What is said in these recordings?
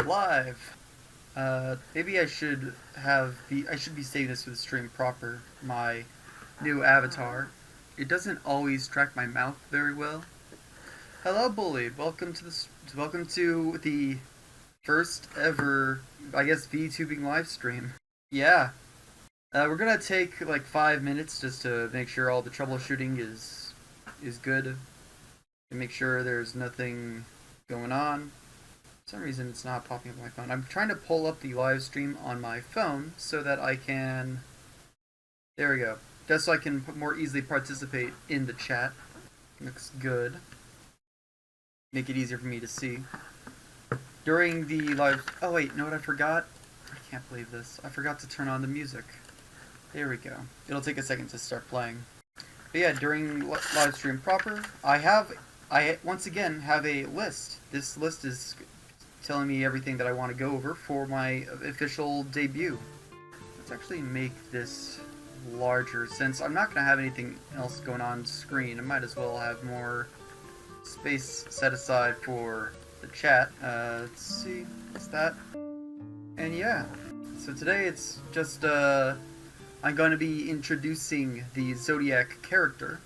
Live. Maybe I should be saving this for the stream proper. My new avatar. It doesn't always track my mouth very well. Hello, Bully. Welcome to the first ever, I guess, VTubing live stream. Yeah. We're gonna take like 5 minutes just to make sure all the troubleshooting is good. To make sure there's nothing going on. For some reason it's not popping up on my phone. I'm trying to pull up the live stream on my phone so that I can... There we go. Just so I can more easily participate in the chat. Looks good. Make it easier for me to see. During the live... Oh wait, you know what I forgot? I can't believe this. I forgot to turn on the music. There we go. It'll take a second to start playing. But yeah, during live stream proper, I once again have a list. This list is telling me everything that I want to go over for my official debut. Let's actually make this larger, since I'm not going to have anything else going on screen. I might as well have more space set aside for the chat. Let's see, what's that? And yeah, so today it's just, I'm going to be introducing the Zodiac character,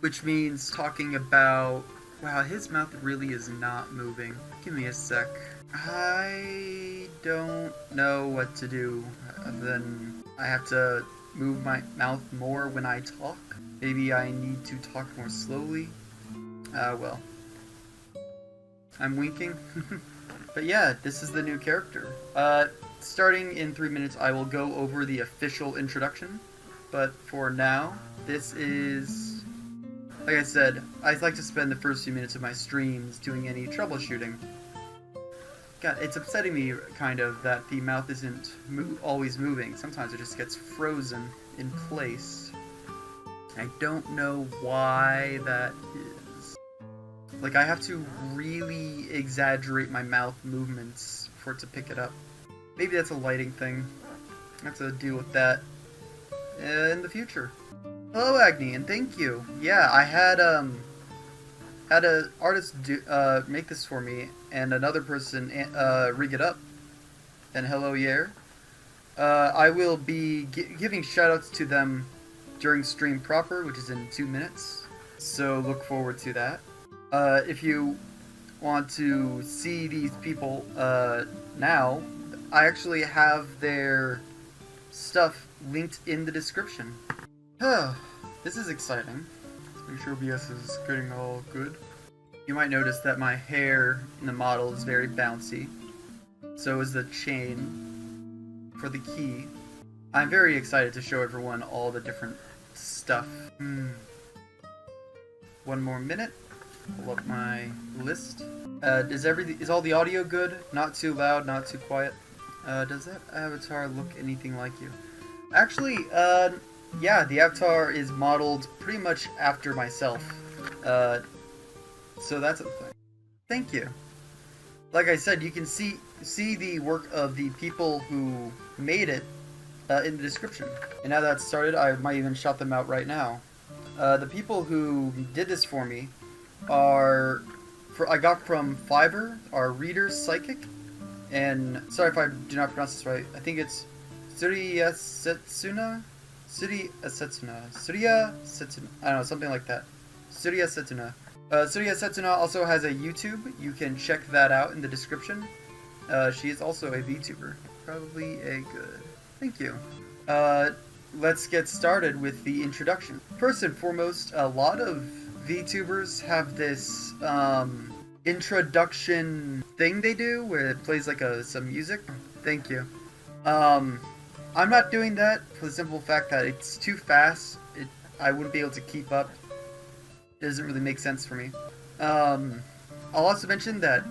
which means talking about... Wow, his mouth really is not moving. Give me a sec. I don't know what to do other than I have to move my mouth more when I talk. Maybe I need to talk more slowly. Well. I'm winking. But yeah, this is the new character. Starting in 3 minutes, I will go over the official introduction. But for now, this is... Like I said, I like to spend the first few minutes of my streams doing any troubleshooting. God, it's upsetting me, kind of, that the mouth isn't always moving. Sometimes it just gets frozen in place. I don't know why that is. Like, I have to really exaggerate my mouth movements for it to pick it up. Maybe that's a lighting thing. I have to deal with that in the future. Hello, Agni, and thank you. Yeah, I had a artist make this for me, and another person rig it up. And hello, Yer. I will be giving shoutouts to them during stream proper, which is in 2 minutes. So look forward to that. If you want to see these people now, I actually have their stuff linked in the description. This is exciting. Let's make sure OBS is getting all good. You might notice that my hair in the model is very bouncy. So is the chain for the key. I'm very excited to show everyone all the different stuff. 1 more minute. Pull up my list. Is all the audio good? Not too loud, not too quiet? Does that avatar look anything like you? Actually, yeah, the avatar is modeled pretty much after myself. So that's a thing. Thank you. Like I said, you can see the work of the people who made it in the description. And now that's started, I might even shout them out right now. The people who did this for me I got from Fiverr, are Reader Psychic, and sorry if I do not pronounce this right. I think it's Surya Setsuna, I don't know, something like that. Surya Setsuna. Surya Setsuna also has a YouTube. You can check that out in the description. She is also a VTuber. Probably a good. Thank you. Let's get started with the introduction. First and foremost, a lot of VTubers have this introduction thing they do where it plays like some music. Thank you. I'm not doing that for the simple fact that it's too fast. I wouldn't be able to keep up. It doesn't really make sense for me. I'll also mention that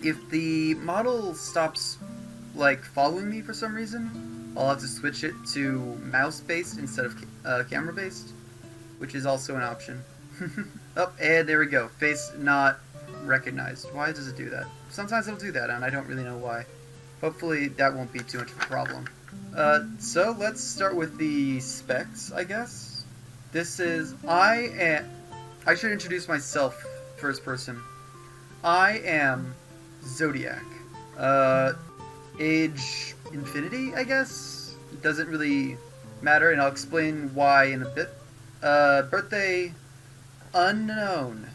if the model stops like following me for some reason, I'll have to switch it to mouse-based instead of camera-based, which is also an option. Oh, and there we go. Face not recognized. Why does it do that? Sometimes it'll do that, and I don't really know why. Hopefully that won't be too much of a problem. So let's start with the specs, I guess. This is... I should introduce myself first person. I am Zodiac. Age infinity, I guess? It doesn't really matter, and I'll explain why in a bit. Birthday unknown.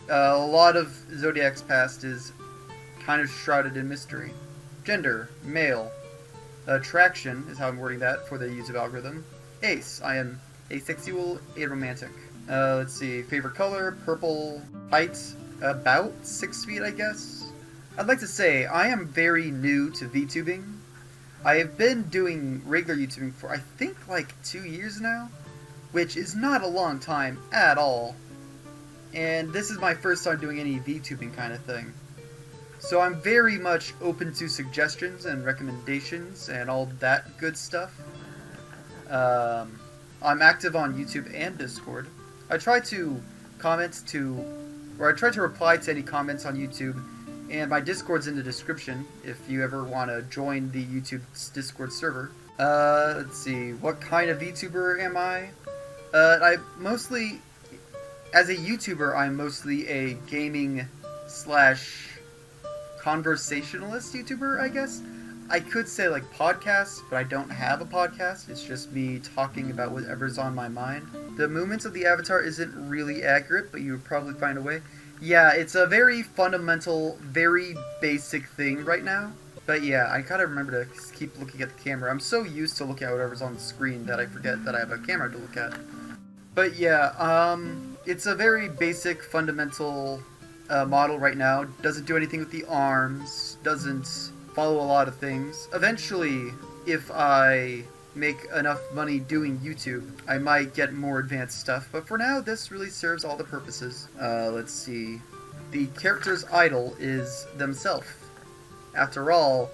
A lot of Zodiac's past is kind of shrouded in mystery. Gender, male. Attraction is how I'm wording that for the YouTube algorithm. Ace, I am asexual, aromantic. Let's see, favorite color, purple. Height, about 6 feet, I guess. I'd like to say, I am very new to VTubing. I have been doing regular YouTubing for, I think, like 2 years now, which is not a long time at all. And this is my first time doing any VTubing kind of thing. So I'm very much open to suggestions and recommendations and all that good stuff. I'm active on YouTube and Discord. I try to reply to any comments on YouTube, and my Discord's in the description if you ever want to join the YouTube's Discord server. Let's see, what kind of VTuber am I? As a YouTuber, I'm mostly a gaming / conversationalist YouTuber, I guess. I could say like podcasts, but I don't have a podcast. It's just me talking about whatever's on my mind. The movements of the avatar isn't really accurate, but you would probably find a way. Yeah, it's a very fundamental, very basic thing right now. But yeah, I gotta remember to keep looking at the camera. I'm so used to looking at whatever's on the screen that I forget that I have a camera to look at. But yeah, it's a very basic, fundamental model right now. Doesn't do anything with the arms, doesn't follow a lot of things. Eventually, if I make enough money doing YouTube, I might get more advanced stuff, but for now, this really serves all the purposes. Let's see. The character's idol is themselves. After all,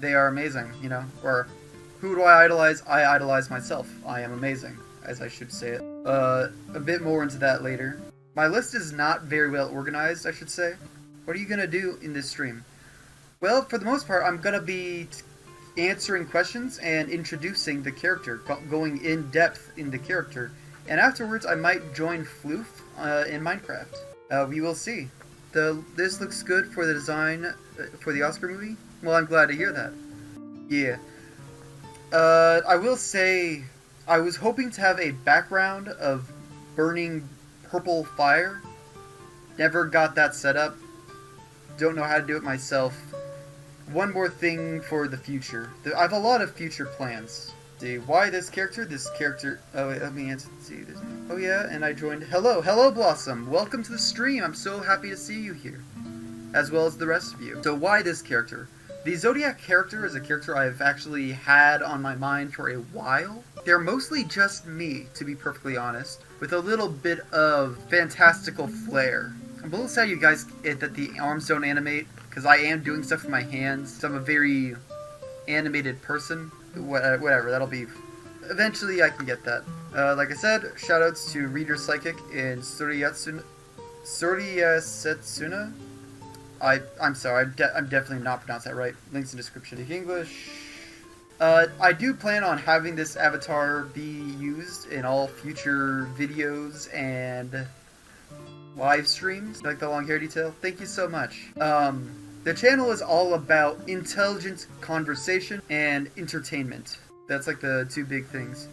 they are amazing, you know? Or, who do I idolize? I idolize myself. I am amazing, as I should say it. A bit more into that later. My list is not very well organized, I should say. What are you gonna do in this stream? Well, for the most part, I'm gonna be answering questions and introducing the character, going in depth in the character, and afterwards I might join Floof in Minecraft. We will see. This looks good for the design for the Oscar movie. Well, I'm glad to hear that. Yeah. I will say, I was hoping to have a background of burning purple fire. Never got that set up. Don't know how to do it myself. One more thing for the future. I have a lot of future plans. See, why this character? This character... Oh, wait, let me answer. See, oh yeah, and I joined... Hello, Blossom! Welcome to the stream! I'm so happy to see you here. As well as the rest of you. So why this character? The Zodiac character is a character I've actually had on my mind for a while. They're mostly just me, to be perfectly honest, with a little bit of fantastical flair. I'm a little sad you guys that the arms don't animate, because I am doing stuff with my hands. So I'm a very animated person. Whatever, that'll be... Eventually I can get that. Like I said, shoutouts to Reader Psychic and Soriyasetsuna. I'm sorry, I'm definitely not pronouncing that right. Links in description. Speak English. I do plan on having this avatar be used in all future videos and live streams, like the long hair detail. Thank you so much. The channel is all about intelligent conversation and entertainment. That's like the two big things.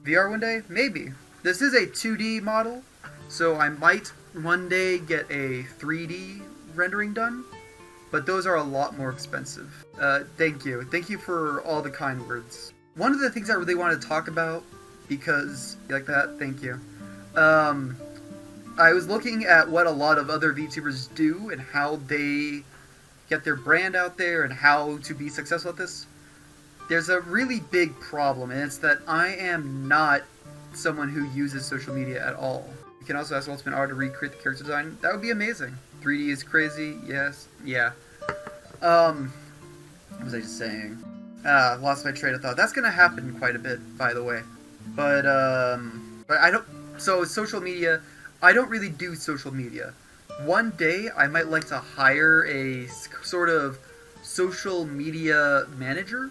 VR one day? Maybe. This is a 2D model, so I might one day get a 3D rendering done, but those are a lot more expensive. Thank you. Thank you for all the kind words. One of the things I really wanted to talk about, because, you like that? Thank you. I was looking at what a lot of other VTubers do and how they get their brand out there and how to be successful at this. There's a really big problem, and it's that I am not someone who uses social media at all. You can also ask Ultimate R to recreate the character design. That would be amazing. 3D is crazy, yes, yeah. What was I just saying? Lost my train of thought. That's gonna happen quite a bit, by the way. But I don't, so social media, I don't really do social media. One day, I might like to hire a sort of social media manager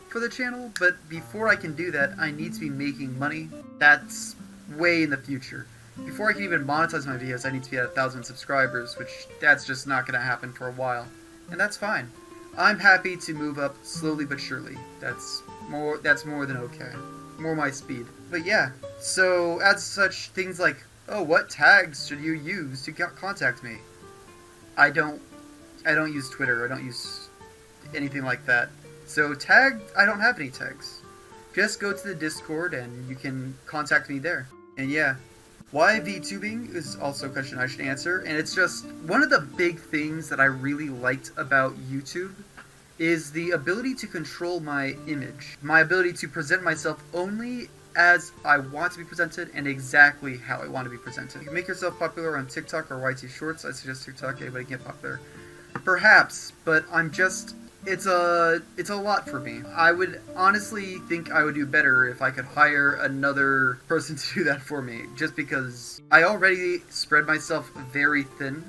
for the channel, but before I can do that, I need to be making money. That's way in the future. Before I can even monetize my videos, I need to be at 1,000 subscribers, which that's just not going to happen for a while. And that's fine. I'm happy to move up slowly but surely. That's more than okay. More my speed. But yeah, so as such, things like, oh, what tags should you use to contact me? I don't use Twitter. I don't use anything like that. So I don't have any tags. Just go to the Discord and you can contact me there. And yeah, why VTubing is also a question I should answer. And it's just one of the big things that I really liked about YouTube is the ability to control my image. My ability to present myself only as I want to be presented and exactly how I want to be presented. You can make yourself popular on TikTok or YT Shorts. I suggest TikTok. Anybody can get popular. Perhaps, but it's a lot for me. I would honestly think I would do better if I could hire another person to do that for me, just because I already spread myself very thin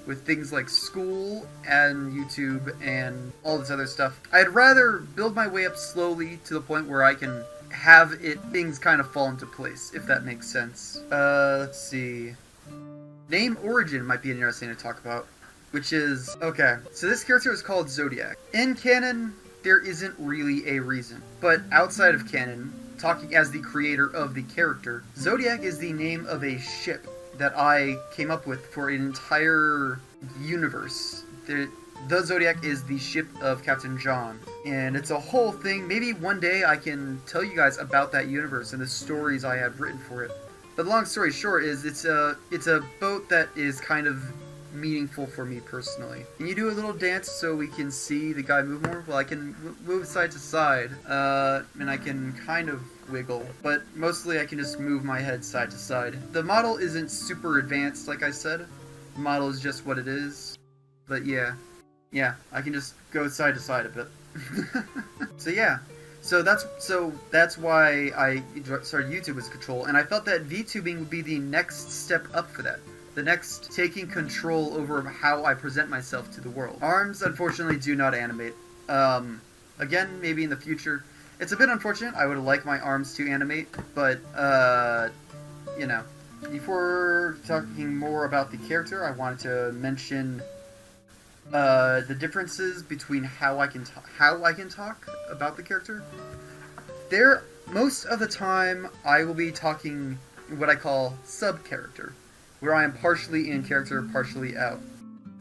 with things like school and YouTube and all this other stuff. I'd rather build my way up slowly to the point where I can have things kind of fall into place, if that makes sense. Let's see. Name origin might be interesting to talk about. Which is, okay, so this character is called Zodiac. In canon, there isn't really a reason. But outside of canon, talking as the creator of the character, Zodiac is the name of a ship that I came up with for an entire universe. The Zodiac is the ship of Captain John. And it's a whole thing. Maybe one day I can tell you guys about that universe and the stories I have written for it. But the long story short is it's a boat that is kind of meaningful for me personally. Can you do a little dance so we can see the guy move more? Well, I can move side to side, and I can kind of wiggle, but mostly I can just move my head side to side. The model isn't super advanced, like I said. The model is just what it is. But yeah, I can just go side to side a bit. So yeah. So that's why I started YouTube as Control, and I felt that VTubing would be the next step up for that. The next, taking control over how I present myself to the world. Arms, unfortunately, do not animate. Again, maybe in the future. It's a bit unfortunate. I would like my arms to animate, but, you know. Before talking more about the character, I wanted to mention the differences between how I can talk about the character. Most of the time, I will be talking what I call sub-character, where I am partially in character, partially out.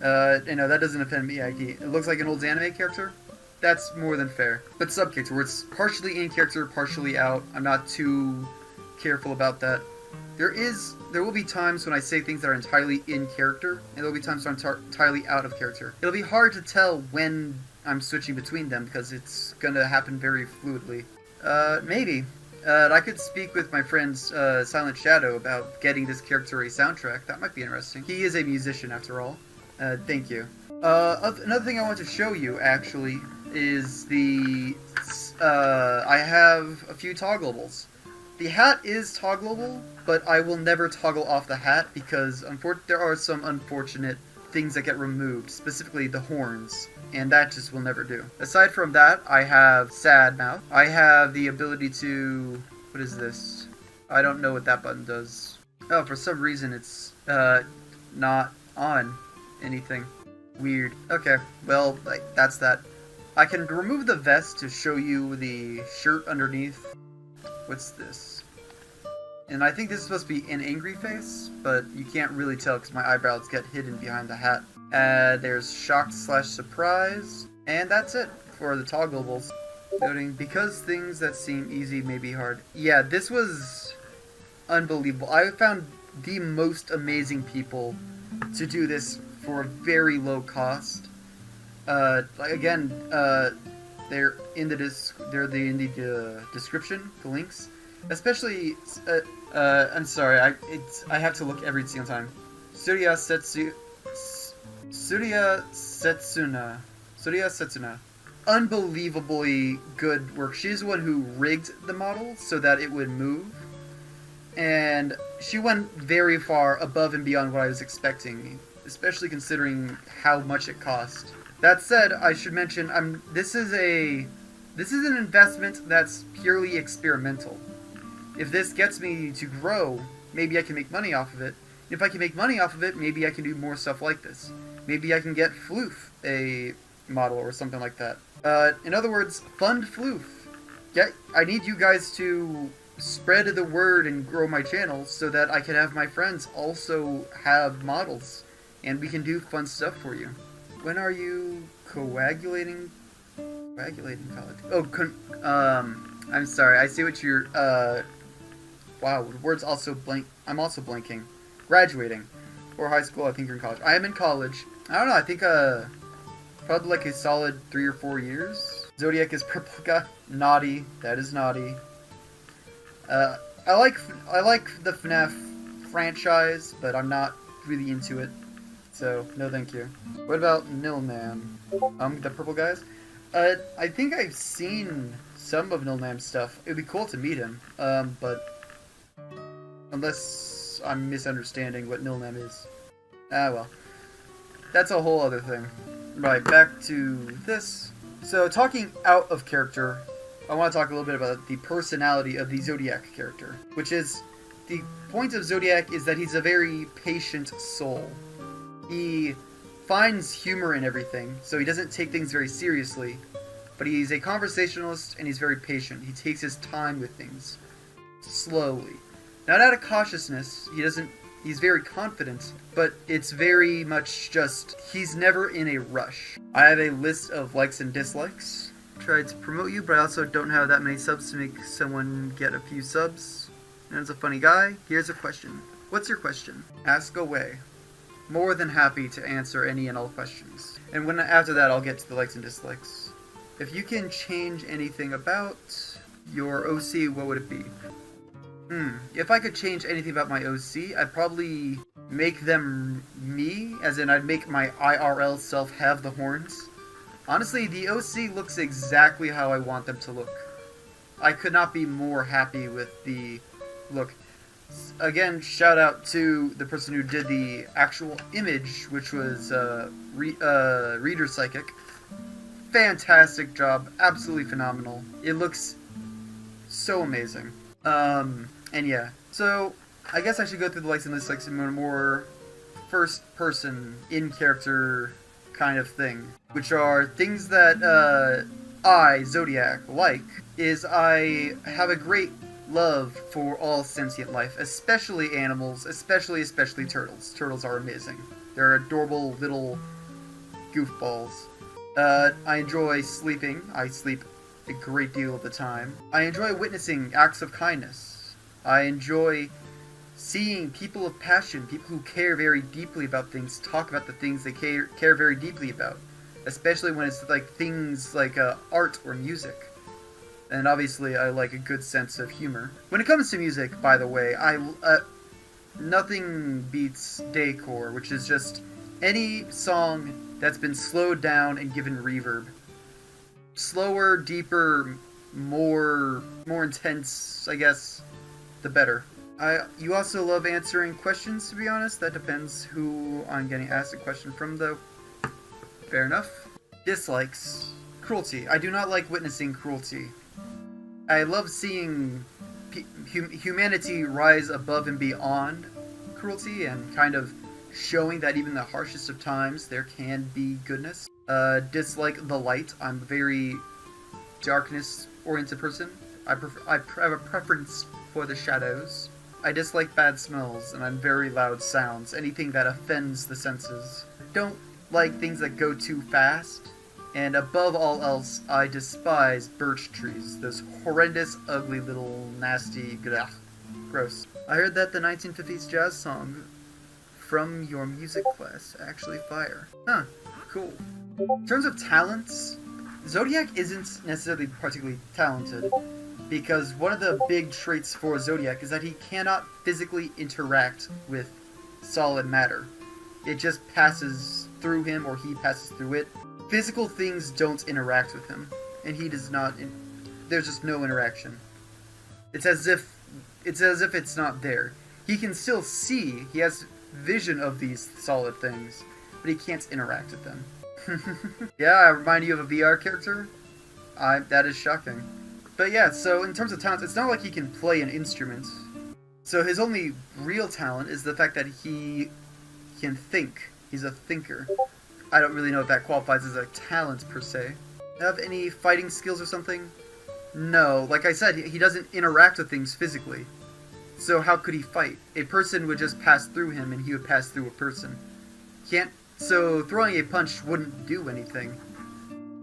That doesn't offend me. It looks like an old anime character. That's more than fair. But sub-character, where it's partially in character, partially out. I'm not too careful about that. There will be times when I say things that are entirely in character, and there will be times when I'm entirely out of character. It'll be hard to tell when I'm switching between them, because it's gonna happen very fluidly. Maybe. I could speak with my friend Silent Shadow about getting this character a soundtrack. That might be interesting. He is a musician, after all. Thank you. Another thing I want to show you, actually, is I have a few toggleables. The hat is toggleable, but I will never toggle off the hat because there are some unfortunate things that get removed, specifically the horns, and that just will never do. Aside from that, I have sad mouth. I have the ability to... what is this? I don't know what that button does. Oh, for some reason it's not on anything. Weird. Okay, well, that's that. I can remove the vest to show you the shirt underneath. What's this? And I think this is supposed to be an angry face, but you can't really tell because my eyebrows get hidden behind the hat. There's shocked/surprise, and that's it for the toggleables. Noting, because things that seem easy may be hard. Yeah, this was unbelievable. I found the most amazing people to do this for a very low cost. Again, they're in the description, the links. Especially, I'm sorry, I have to look every single time. Surya Setsuna. Unbelievably good work. She's the one who rigged the model so that it would move. And she went very far above and beyond what I was expecting, especially considering how much it cost. That said, I should mention, this is an investment that's purely experimental. If this gets me to grow, maybe I can make money off of it. If I can make money off of it, maybe I can do more stuff like this. Maybe I can get Floof, a model or something like that. In other words, fund floof. I need you guys to spread the word and grow my channel so that I can have my friends also have models and we can do fun stuff for you. When are you coagulating? Coagulating college? Oh, I'm sorry. I see what you're. Wow, the word's also blank. I'm also blanking. Graduating, or high school. I think you're in college. I am in college. I don't know. I think probably like a solid 3 or 4 years. Zodiac is purple guy. Naughty. That is naughty. I like the FNAF franchise, but I'm not really into it. So no, thank you. What about Nilnam? The purple guys. I think I've seen some of Nilnam's stuff. It'd be cool to meet him. But unless I'm misunderstanding what Nilnam is. Ah well. That's a whole other thing. Right, back to this. So talking out of character, I want to talk a little bit about the personality of the Zodiac character, which is, the point of Zodiac is that he's a very patient soul. He finds humor in everything, so he doesn't take things very seriously, but he's a conversationalist and he's very patient. He takes his time with things, slowly. Not out of cautiousness, he's very confident, but it's very much just, he's never in a rush. I have a list of likes and dislikes. Tried to promote you, but I also don't have that many subs to make someone get a few subs. And as a funny guy, here's a question. What's your question? Ask away. More than happy to answer any and all questions. And after that, I'll get to the likes and dislikes. If you can change anything about your OC, what would it be? If I could change anything about my OC, I'd probably make them me, as in I'd make my IRL self have the horns. Honestly, the OC looks exactly how I want them to look. I could not be more happy with the look. Again, shout out to the person who did the actual image, which was Reader Psychic. Fantastic job, absolutely phenomenal. It looks so amazing. And yeah, so I guess I should go through the likes and dislikes in a more first-person, in-character kind of thing, which are things that I, Zodiac, like, is I have a great love for all sentient life, especially animals, especially turtles. Turtles are amazing. They're adorable little goofballs. I enjoy sleeping. I sleep a great deal of the time. I enjoy witnessing acts of kindness. I enjoy seeing people of passion, people who care very deeply about things, talk about the things they care very deeply about, especially when it's like things like art or music. And obviously, I like a good sense of humor. When it comes to music, by the way, nothing beats Decor, which is just any song that's been slowed down and given reverb. Slower, deeper, more intense, I guess, the better. You also love answering questions, to be honest. That depends who I'm getting asked a question from, though. Fair enough. Dislikes. Cruelty. I do not like witnessing cruelty. I love seeing humanity rise above and beyond cruelty and kind of showing that even the harshest of times there can be goodness. Dislike the light. I'm a very darkness-oriented person. I have a preference for the shadows. I dislike bad smells, and I'm very loud sounds. Anything that offends the senses. Don't like things that go too fast. And above all else, I despise birch trees. Those horrendous, ugly, little, nasty, gross. I heard that the 1950s jazz song from your music class actually fire. Huh, cool. In terms of talents, Zodiac isn't necessarily particularly talented, because one of the big traits for Zodiac is that he cannot physically interact with solid matter. It just passes through him, or he passes through it. Physical things don't interact with him, and he does not. There's just no interaction. It's as if it's not there. He can still see. He has vision of these solid things, but he can't interact with them. Yeah, I remind you of a VR character? That is shocking. But yeah, so in terms of talent, it's not like he can play an instrument. So his only real talent is the fact that he can think. He's a thinker. I don't really know if that qualifies as a talent per se. Have any fighting skills or something? No, like I said, he doesn't interact with things physically. So how could he fight? A person would just pass through him and he would pass through a person. So throwing a punch wouldn't do anything.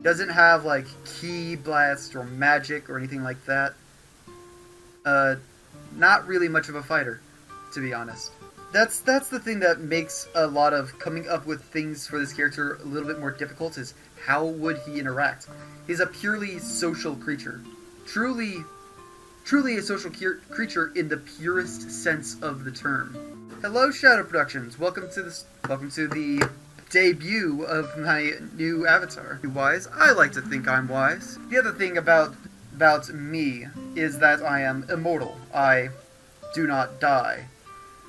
Doesn't have like ki blast or magic or anything like that. Not really much of a fighter, to be honest. That's the thing that makes a lot of coming up with things for this character a little bit more difficult, is how would he interact? He's a purely social creature. Truly a social creature in the purest sense of the term. Hello, Shadow Productions. Welcome to the debut of my new avatar. Wise? I like to think I'm wise. The other thing about me is that I am immortal. I do not die.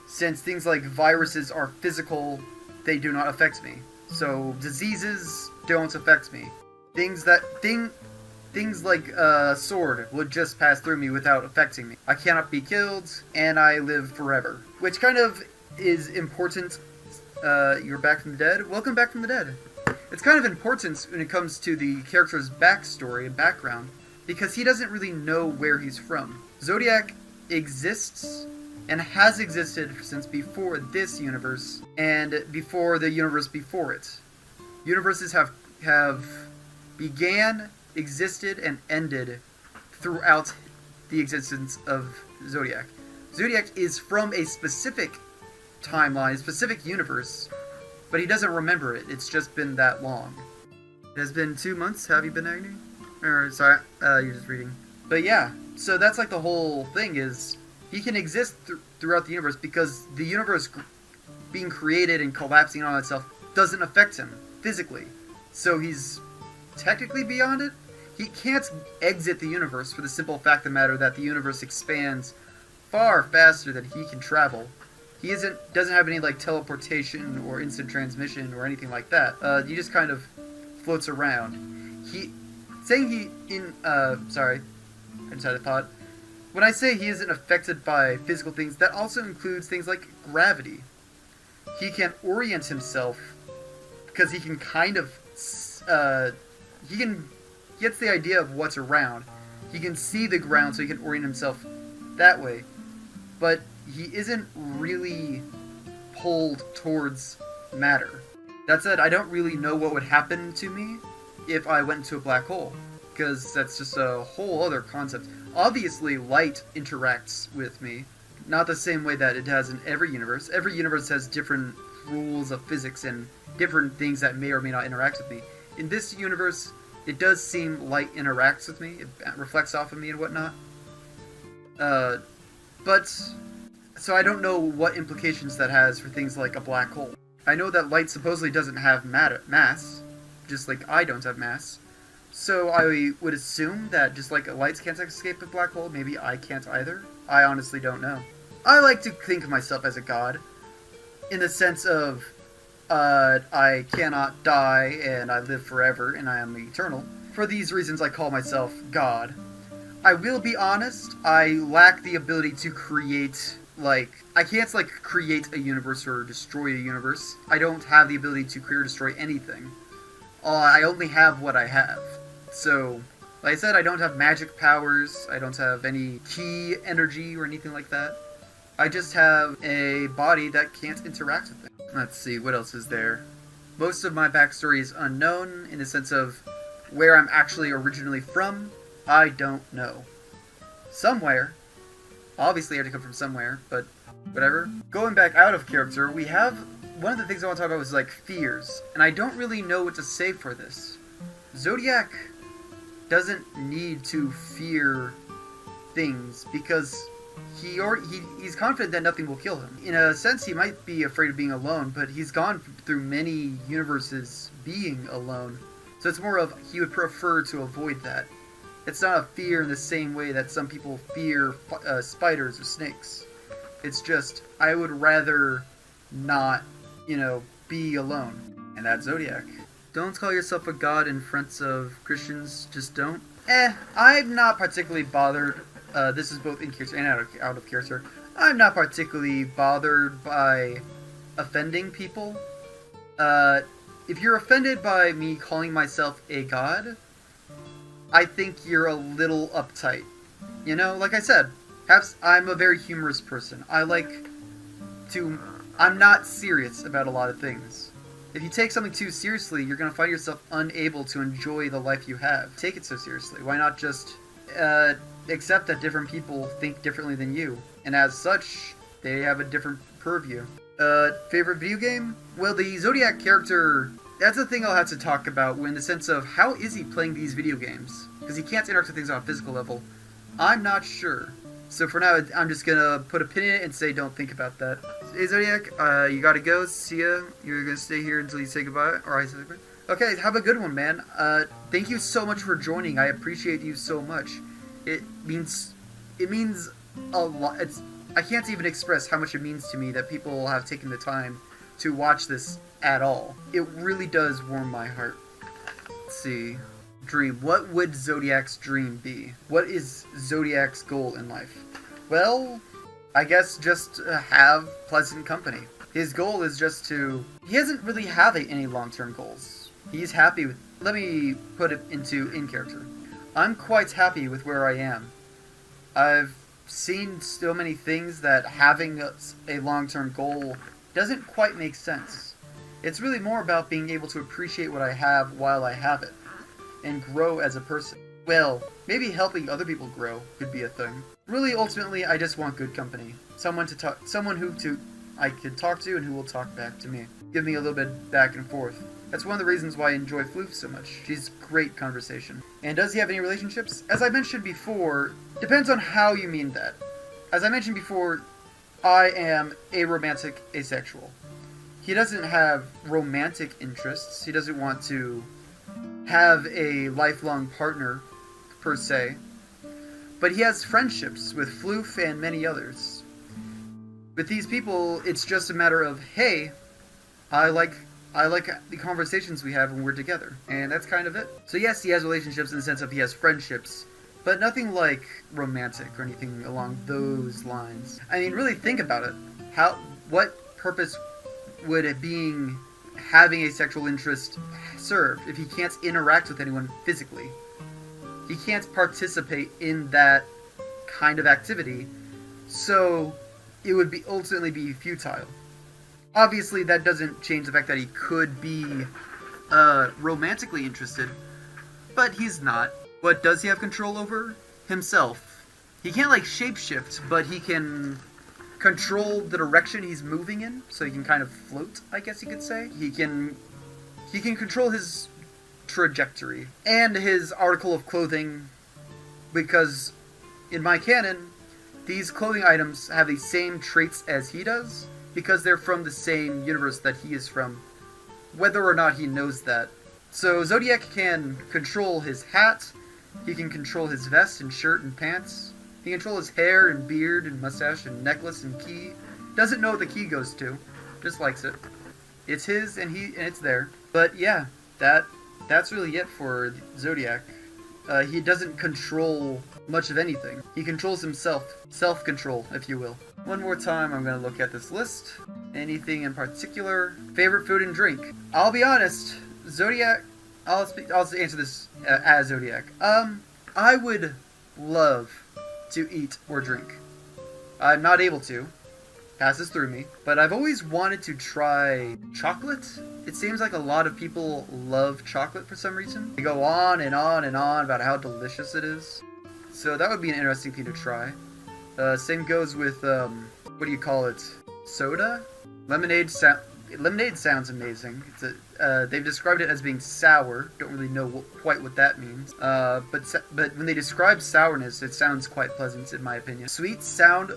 Since things like viruses are physical, they do not affect me. So diseases don't affect me. Things like a sword would just pass through me without affecting me. I cannot be killed, and I live forever. Which kind of is important. You're back from the dead? Welcome back from the dead. It's kind of important when it comes to the character's backstory and background, because he doesn't really know where he's from. Zodiac exists and has existed since before this universe, and before the universe before it. Universes have began, existed, and ended throughout the existence of Zodiac. Zodiac is from a specific timeline, specific universe, but he doesn't remember it. It's just been that long. It has been 2 months. Have you been agony? Or, sorry, you're just reading. But yeah, so that's like the whole thing, is he can exist throughout the universe because the universe being created and collapsing on itself doesn't affect him physically. So he's technically beyond it. He can't exit the universe for the simple fact of the matter that the universe expands far faster than he can travel. He doesn't have any like teleportation or instant transmission or anything like that. He just kind of floats around. Sorry, I just had a thought. When I say he isn't affected by physical things, that also includes things like gravity. He can orient himself because he can kind of, he gets the idea of what's around. He can see the ground, so he can orient himself that way. But he isn't really pulled towards matter. That said, I don't really know what would happen to me if I went into a black hole, because that's just a whole other concept. Obviously, light interacts with me, not the same way that it has in every universe. Every universe has different rules of physics and different things that may or may not interact with me. In this universe, it does seem light interacts with me, it reflects off of me and whatnot. So I don't know what implications that has for things like a black hole. I know that light supposedly doesn't have mass, just like I don't have mass. So I would assume that just like lights can't escape a black hole, maybe I can't either. I honestly don't know. I like to think of myself as a god, in the sense of I cannot die and I live forever and I am eternal. For these reasons I call myself God. I will be honest, I lack the ability to create, I can't create a universe or destroy a universe. I don't have the ability to create or destroy anything. I only have what I have. So, like I said, I don't have magic powers, I don't have any ki energy or anything like that. I just have a body that can't interact with it. Let's see, what else is there? Most of my backstory is unknown, in the sense of where I'm actually originally from, I don't know. Somewhere. Obviously I have to come from somewhere, but whatever. Going back out of character, we have... One of the things I want to talk about was, fears. And I don't really know what to say for this. Zodiac doesn't need to fear things, because he's confident that nothing will kill him. In a sense, he might be afraid of being alone, but he's gone through many universes being alone. So it's more of, he would prefer to avoid that. It's not a fear in the same way that some people fear spiders or snakes. It's just, I would rather not, be alone. And that's Zodiac. Don't call yourself a god in front of Christians, just don't. I'm not particularly bothered. This is both in character and out of character. I'm not particularly bothered by offending people. if you're offended by me calling myself a god, I think you're a little uptight. You know, like I said, I'm a very humorous person. I'm not serious about a lot of things. If you take something too seriously, you're going to find yourself unable to enjoy the life you have. Take it so seriously. Why not just accept that different people think differently than you, and as such, they have a different purview. Favorite video game? Well, the Zodiac character, that's a thing I'll have to talk about in the sense of how is he playing these video games? Because he can't interact with things on a physical level. I'm not sure. So for now, I'm just gonna put a pin in it and say don't think about that. Hey Zodiac, you gotta go. See ya. You're gonna stay here until you say goodbye, or I say goodbye. Okay, have a good one, man. Thank you so much for joining. I appreciate you so much. It means a lot. I can't even express how much it means to me that people have taken the time to watch this at all. It really does warm my heart. Let's see. Dream. What would Zodiac's dream be? What is Zodiac's goal in life? Well, I guess just have pleasant company. His goal is just to... He doesn't really have any long-term goals. He's happy with... Let me put it into in-character. I'm quite happy with where I am. I've seen so many things that having a long-term goal doesn't quite make sense. It's really more about being able to appreciate what I have while I have it, and grow as a person. Well, maybe helping other people grow could be a thing. Really, ultimately, I just want good company. Someone who I could talk to and who will talk back to me. Give me a little bit back and forth. That's one of the reasons why I enjoy Floof so much. She's great conversation. And does he have any relationships? As I mentioned before, depends on how you mean that. As I mentioned before, I am aromantic asexual. He doesn't have romantic interests. He doesn't want to have a lifelong partner, per se. But he has friendships with Floof and many others. With these people, it's just a matter of, hey, I like the conversations we have when we're together. And that's kind of it. So yes, he has relationships in the sense of he has friendships, but nothing like romantic or anything along those lines. I mean, really think about it. What purpose would having a sexual interest serve if he can't interact with anyone physically? He can't participate in that kind of activity, so it would ultimately be futile. Obviously, that doesn't change the fact that he could be romantically interested, but he's not. What does he have control over? Himself. He can't, shapeshift, but he can control the direction he's moving in, so he can kind of float, I guess you could say. He can control his trajectory and his article of clothing, because in my canon, these clothing items have the same traits as he does, because they're from the same universe that he is from, whether or not he knows that. So Zodiac can control his hat, he can control his vest and shirt and pants, he can control his hair and beard and mustache and necklace and key. Doesn't know what the key goes to, just likes it. It's his and it's there. But yeah, that's really it for Zodiac. He doesn't control much of anything. He controls himself. Self-control, if you will. One more time, I'm going to look at this list. Anything in particular? Favorite food and drink? I'll be honest, Zodiac... I'll answer this as Zodiac. I would love to eat or drink. I'm not able to. Passes through me. But I've always wanted to try chocolate. It seems like a lot of people love chocolate for some reason. They go on and on and on about how delicious it is. So that would be an interesting thing to try. Same goes with, what do you call it? Soda? Lemonade sounds amazing. They've described it as being sour. Don't really know quite what that means. But when they describe sourness, it sounds quite pleasant in my opinion. Sweets sound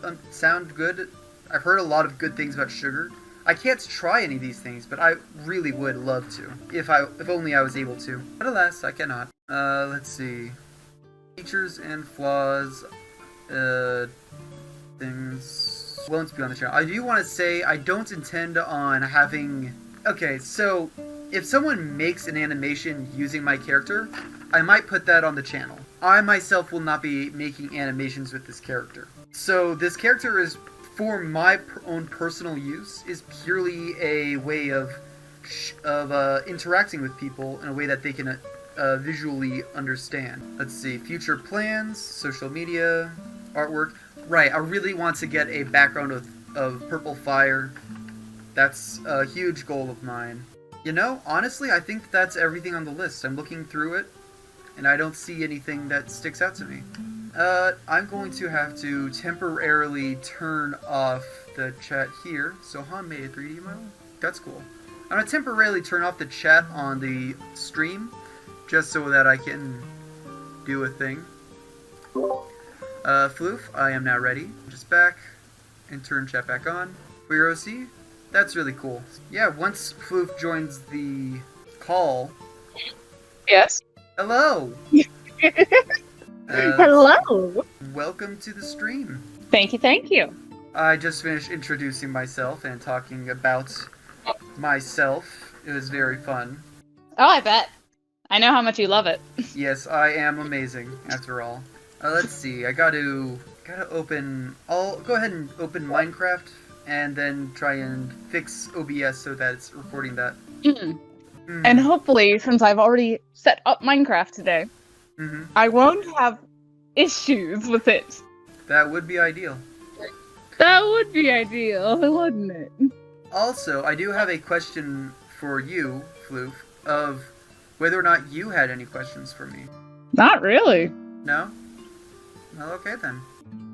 good. I've heard a lot of good things about sugar. I can't try any of these things, but I really would love to, if only I was able to. But alas, I cannot. Let's see. Features and flaws, things won't be on the channel. I do want to say I don't intend on having... Okay, so if someone makes an animation using my character, I might put that on the channel. I myself will not be making animations with this character. So this character is, for my own personal use, is purely a way of interacting with people in a way that they can visually understand. Let's see, future plans, social media, artwork. Right, I really want to get a background of purple fire. That's a huge goal of mine. You know, honestly, I think that's everything on the list. I'm looking through it, and I don't see anything that sticks out to me. I'm going to have to temporarily turn off the chat here. So Han made a 3D model? That's cool. I'm going to temporarily turn off the chat on the stream, just so that I can do a thing. Floof, I am now ready. Just back, and turn chat back on. For your OC? That's really cool. Yeah, once Floof joins the call... Yes? Hello! Hello! Welcome to the stream. Thank you. I just finished introducing myself and talking about myself. It was very fun. Oh, I bet. I know how much you love it. Yes, I am amazing, after all. Let's see, I gotta open... I'll go ahead and open Minecraft, and then try and fix OBS so that it's recording that. And hopefully, since I've already set up Minecraft today, I won't have issues with it. That would be ideal. That would be ideal, wouldn't it? Also, I do have a question for you, Floof, of whether or not you had any questions for me. Not really. No? Well, okay then.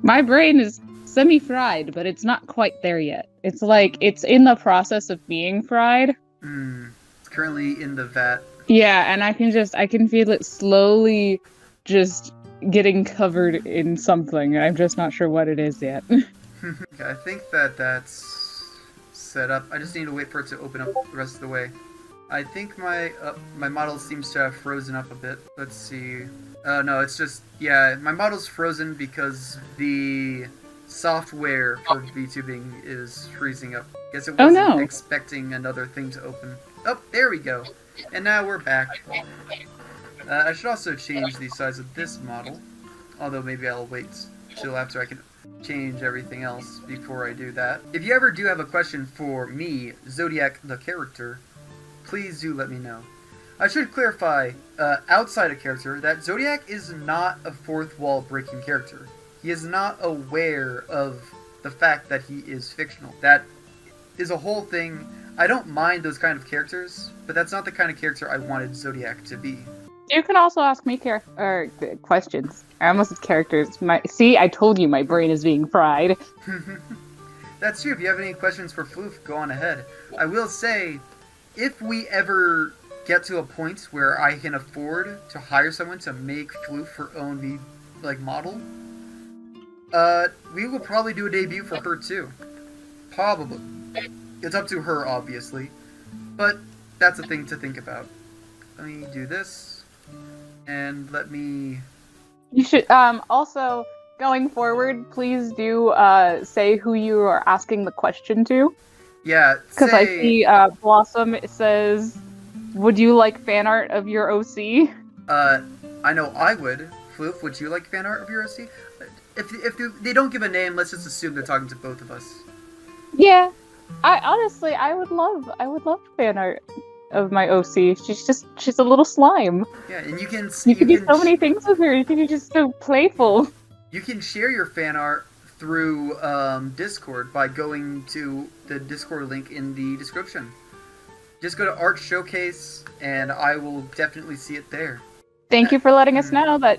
My brain is semi-fried, but it's not quite there yet. It's like, it's in the process of being fried. It's currently in the vat. Yeah, and I can feel it slowly just getting covered in something. I'm just not sure what it is yet. Okay, I think that's set up. I just need to wait for it to open up the rest of the way. I think my model seems to have frozen up a bit. Let's see. No, it's just, yeah, my model's frozen because the software for VTubing is freezing up. Guess it wasn't expecting another thing to open. Oh, there we go. And now we're back. I should also change the size of this model. Although maybe I'll wait till after I can change everything else before I do that. If you ever do have a question for me, Zodiac the character, please do let me know. I should clarify, outside of character, that Zodiac is not a fourth wall breaking character. He is not aware of the fact that he is fictional. That is a whole thing. I don't mind those kind of characters, but that's not the kind of character I wanted Zodiac to be. You can also ask me questions. I almost said characters. See, I told you my brain is being fried. That's true. If you have any questions for Floof, go on ahead. I will say, if we ever get to a point where I can afford to hire someone to make Floof her own model, we will probably do a debut for her too. Probably. It's up to her, obviously. But that's a thing to think about. Let me do this. And let me... You should, also, going forward, please do, say who you are asking the question to. Yeah, because I see, Blossom says, would you like fan art of your OC? I know I would. Floof, would you like fan art of your OC? If they don't give a name, let's just assume they're talking to both of us. Yeah. I would love fan art of my OC. She's a little slime. Yeah, and you can do so many things with her. You can be just so playful. You can share your fan art through Discord by going to the Discord link in the description. Just go to Art Showcase, and I will definitely see it there. Thank you for letting us know that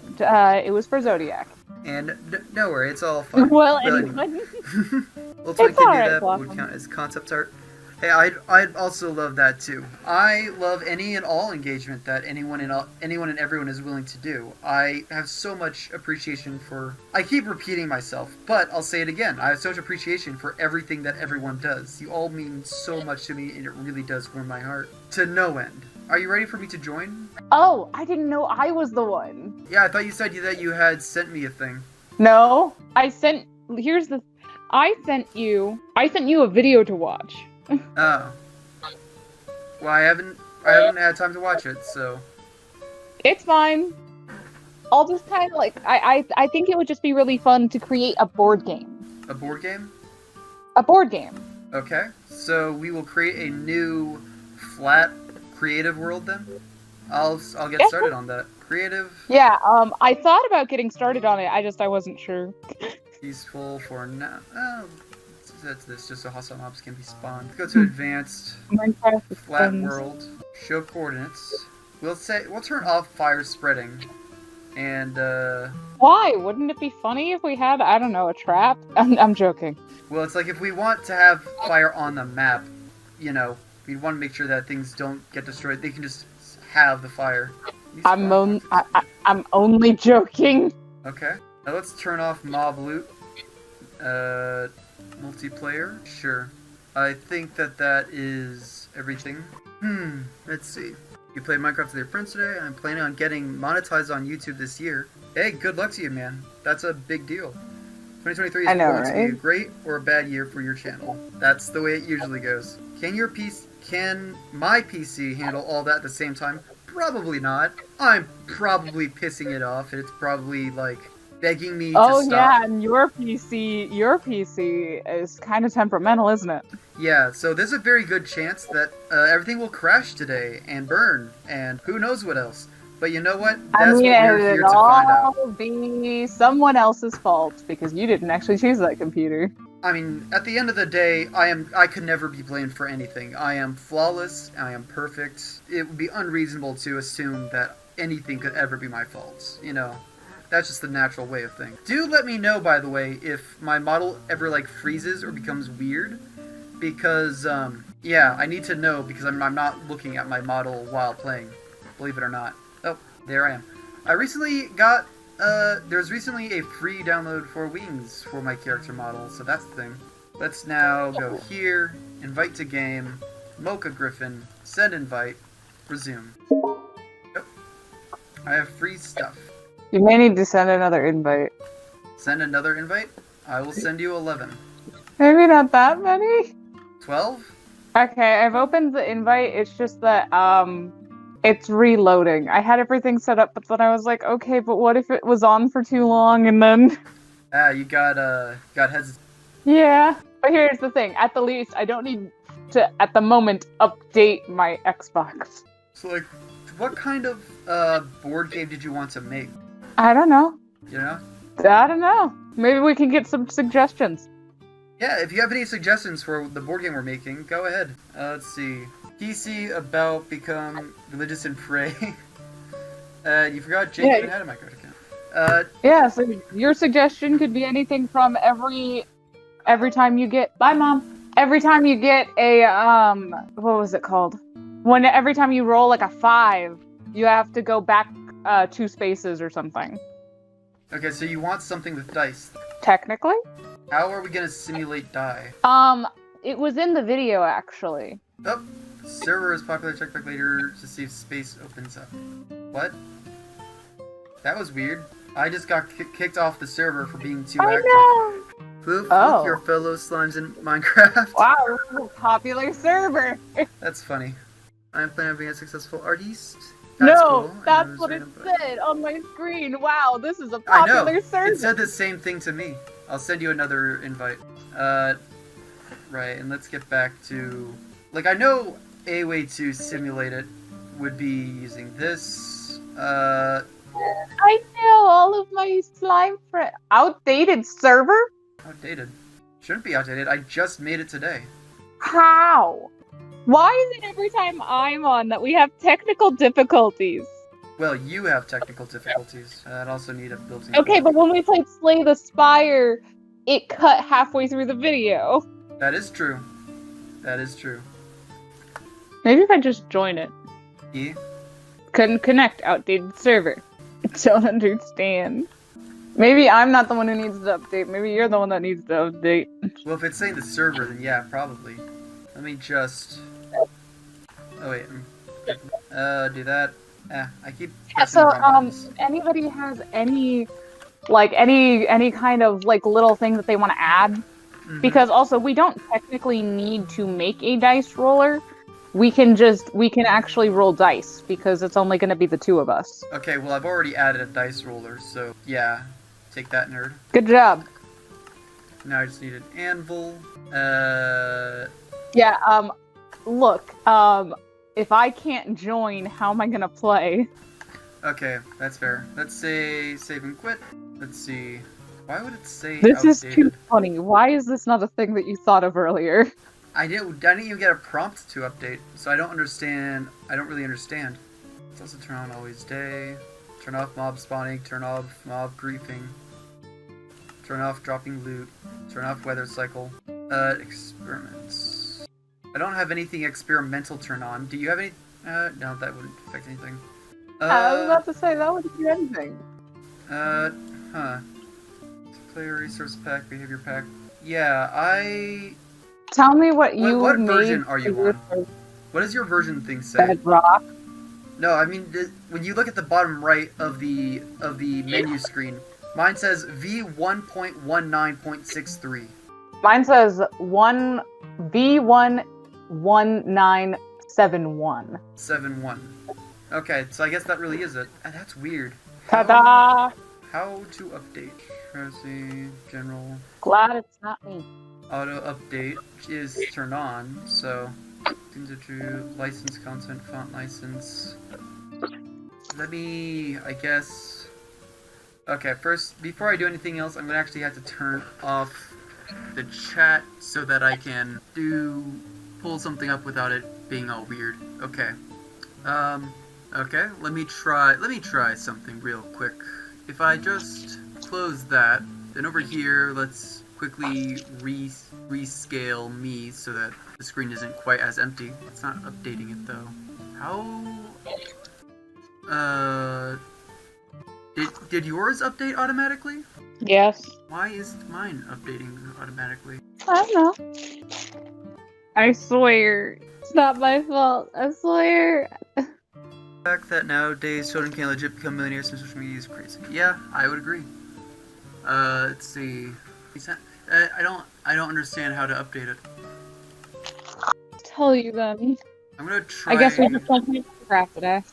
it was for Zodiac. And don't worry, it's all fun. Well, anyone. We'll try to do that, but would count as concept art. Hey, I'd also love that too. I love any and all engagement that anyone and everyone is willing to do. I have so much appreciation for... I keep repeating myself, but I'll say it again. I have so much appreciation for everything that everyone does. You all mean so much to me, and it really does warm my heart. To no end. Are you ready for me to join? Oh, I didn't know I was the one. Yeah, I thought you said that you had sent me a thing. No, I sent you a video to watch. Oh. Well, I haven't had time to watch it, so. It's fine. I'll just kind of I think it would just be really fun to create a board game. A board game? A board game. Okay. So we will create a new flat creative world then? I'll get Yeah. started on that. Creative. Yeah, I thought about getting started on it, I wasn't sure. Peaceful for now. Oh, that's this. Just so hostile mobs can be spawned. Go to advanced. Minecraft is Flat fun. world. Show coordinates. We'll turn off fire spreading. And Why? Wouldn't it be funny if we had, I don't know, a trap? I'm joking. well, it's like if we want to have fire on the map, you know, we want to make sure that things don't get destroyed. They can just have the fire. I'm only joking. Okay. Now let's turn off mob loot. Multiplayer? Sure. I think that is everything. Let's see. You played Minecraft with your friends today? I'm planning on getting monetized on YouTube this year. Hey, good luck to you, man. That's a big deal. 2023 is going to be a great or a bad year for your channel. That's the way it usually goes. Can my PC handle all that at the same time? Probably not. I'm probably pissing it off, and it's probably like begging me to stop. Oh yeah, and your PC is kind of temperamental, isn't it? Yeah, so there's a very good chance that everything will crash today and burn, and who knows what else. But you know what? That's what we're here to find out. It'll be someone else's fault because you didn't actually choose that computer. I mean, at the end of the day, I could never be blamed for anything. I am flawless. I am perfect. It would be unreasonable to assume that anything could ever be my fault. You know, that's just the natural way of things. Do let me know, by the way, if my model ever like freezes or becomes weird, because yeah, I need to know because I'm not looking at my model while playing. Believe it or not. Oh, there I am. I recently got. There's recently a free download for Wings for my character model, so that's the thing. Let's now go here, invite to game, Mocha Griffin, send invite, resume. Yep. I have free stuff. You may need to send another invite. Send another invite? I will send you 11. Maybe not that many? 12? Okay, I've opened the invite, it's just that, it's reloading. I had everything set up, but then I was like, okay, but what if it was on for too long and then... You got heads... Yeah, but here's the thing. At the least, I don't need to, at the moment, update my Xbox. So, like, what kind of, board game did you want to make? I don't know. You know? I don't know. Maybe we can get some suggestions. Yeah, if you have any suggestions for the board game we're making, go ahead. Let's see. PC about become religious and pray. You forgot Jake even had a Minecraft account. Yeah, so your suggestion could be anything from every time you get... Bye, Mom. Every time you get a, what was it called? Every time you roll like a 5, you have to go back 2 spaces or something. Okay, so you want something with dice. Technically. How are we gonna simulate die? It was in the video, actually. Oh, server is popular. Check back later to see if space opens up. What? That was weird. I just got kicked off the server for being too active. I know! Foof with your fellow slimes in Minecraft. Wow, this is a popular server! That's funny. I'm planning on being a successful artist. That's what it said on my screen. Wow, this is a popular server. It said the same thing to me. I'll send you another invite. Right, and let's get back to... Like, I know a way to simulate it would be using this. I know, all of my slime friends. Outdated server? Outdated. Shouldn't be outdated. I just made it today. How? Why is it every time I'm on that we have technical difficulties? Well, you have technical difficulties. I'd also need a built-in... Okay, but when we played Slay the Spire, it cut halfway through the video. That is true. That is true. Maybe if I just join it. Yeah. Couldn't connect, outdated server. Don't understand. Maybe I'm not the one who needs to update. Maybe you're the one that needs to update. Well, if it's saying the server, then yeah, probably. Let me just... Oh, wait. Do that. I keep... Yeah, so, anybody has any kind of, like, little thing that they want to add? Mm-hmm. Because also, we don't technically need to make a dice roller. We can actually roll dice, because it's only going to be the 2 of us. Okay, well, I've already added a dice roller, so, yeah. Take that, nerd. Good job. Now I just need an anvil. Yeah, look, if I can't join, how am I gonna play? Okay, that's fair. Let's say save and quit. Let's see. Why would it say This is too outdated? funny. Why is this not a thing that you thought of earlier? I didn't even get a prompt to update, so I don't understand. I don't really understand. Let's also turn on always day. Turn off mob spawning. Turn off mob griefing. Turn off dropping loot. Turn off weather cycle. Experiments. I don't have anything experimental turned on. Do you have any? No, that wouldn't affect anything. I was about to say that wouldn't do anything. Huh. Player resource pack, behavior pack. Yeah, Tell me what you What made version are you for your on? What does your version thing say? Bedrock. No, I mean when you look at the bottom right of the menu screen, mine says V1.19.63. Mine says V11971. 7.1. Okay, so I guess that really is it. That's weird. Ta-da! How to update? Privacy, general, Glad it's not me. auto update is turned on, so license content, font license. Let me, I guess. Okay, first, before I do anything else, I'm gonna actually have to turn off the chat so that I can pull something up without it being all weird. Okay. Okay, let me try something real quick. If I just close that, then over here, let's quickly rescale me so that the screen isn't quite as empty. It's not updating it though. How? Did yours update automatically? Yes. Why is mine updating automatically? I don't know. I swear. It's not my fault. I swear. The fact that nowadays children can legit become millionaires from social media is crazy. Yeah, I would agree. Let's see. I don't understand how to update it. Tell you then. I'm gonna try. I guess we just want to craft today.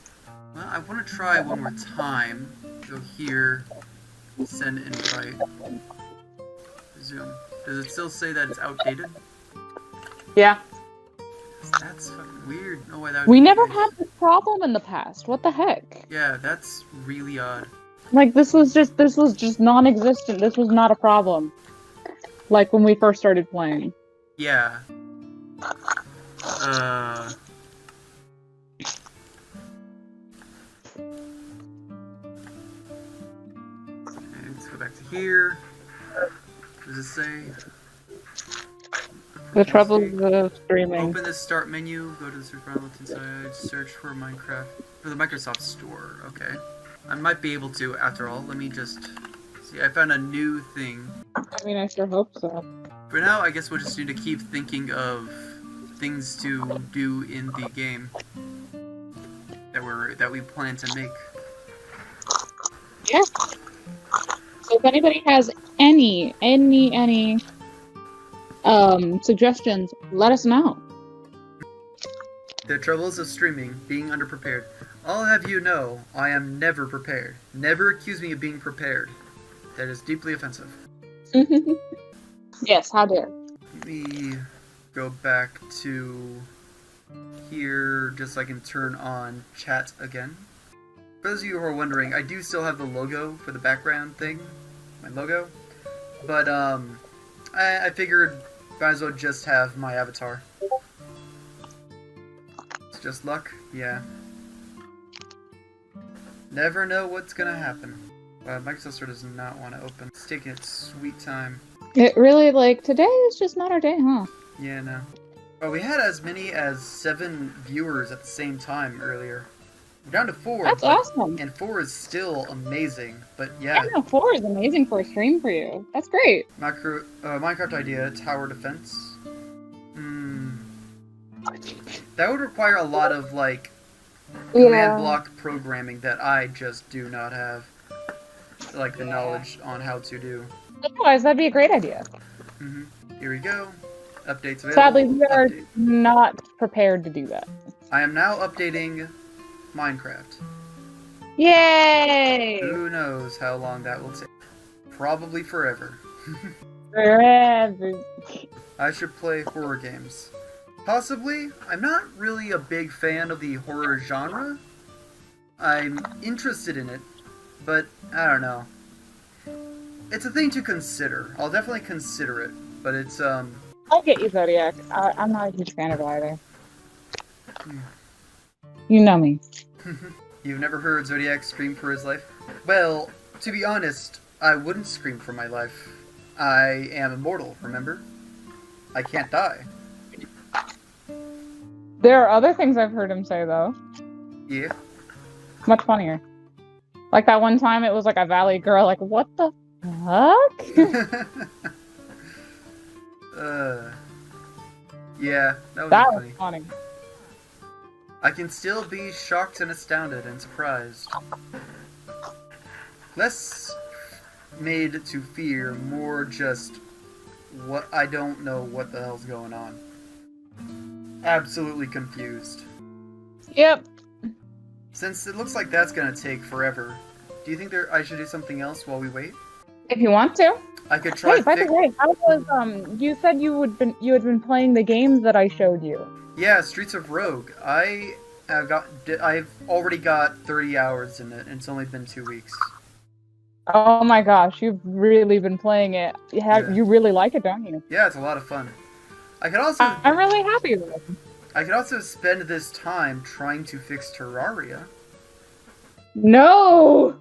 Well, I want to try one more time. Go here. Send invite. Resume. Does it still say that it's outdated? Yeah. That's fucking weird. No way that would We be never the had case. this problem in the past. What the heck? Yeah, that's really odd. Like this was just non-existent. This was not a problem. Like when we first started playing. Yeah. Okay, let's go back to here. What does it say? The troubles of streaming. Open the start menu, go to the search bar on the left-hand side, search for Minecraft, for the Microsoft Store, okay. I might be able to, after all. Let me just see, I found a new thing. I mean, I sure hope so. For now, I guess we'll just need to keep thinking of things to do in the game that we plan to make. Yeah. So if anybody has any suggestions, let us know. The troubles of streaming, being underprepared. I'll have you know, I am never prepared. Never accuse me of being prepared. That is deeply offensive. Yes, how dare. Let me go back to here just so I can turn on chat again. For those of you who are wondering, I do still have the logo for the background thing. My logo. But, I figured might as well just have my avatar. It's just luck? Yeah. Never know what's gonna happen. Microsoft Store does not want to open. It's taking its sweet time. It really, like, today is just not our day, huh? Yeah, no. Oh, we had as many as 7 viewers at the same time earlier. We're down to 4. That's awesome. And 4 is still amazing, but yeah. I know 4 is amazing for a stream for you. That's great. Minecraft idea, tower defense. That would require a lot of, like, command block programming that I just do not have, like, the knowledge on how to do. Otherwise, that'd be a great idea. Here we go. Updates available. Sadly, we are not prepared to do that. I am now updating Minecraft. Yay! Who knows how long that will take. Probably forever. Forever. I should play horror games. Possibly. I'm not really a big fan of the horror genre. I'm interested in it, but I don't know. It's a thing to consider. I'll definitely consider it, but it's I'll get you Zodiac. I'm not a huge fan of it either. hmm. You know me. You've never heard Zodiac scream for his life? Well, to be honest, I wouldn't scream for my life. I am immortal, remember? I can't die. There are other things I've heard him say though. Yeah. Much funnier. Like that one time it was like a valley girl, like what the fuck? uh, yeah, that would That be was funny. funny. I can still be shocked and astounded and surprised. Less made to fear, more just what I don't know what the hell's going on. Absolutely confused. Yep. Since it looks like that's gonna take forever, do you think I should do something else while we wait? If you want to. I could try. Hey, by the way, how was you said you had been playing the games that I showed you. Yeah, Streets of Rogue. I've already got 30 hours in it, and it's only been 2 weeks. Oh my gosh, you've really been playing it. Yeah. You really like it, don't you? Yeah, it's a lot of fun. I could also I'm really happy with it. I could also spend this time trying to fix Terraria. No!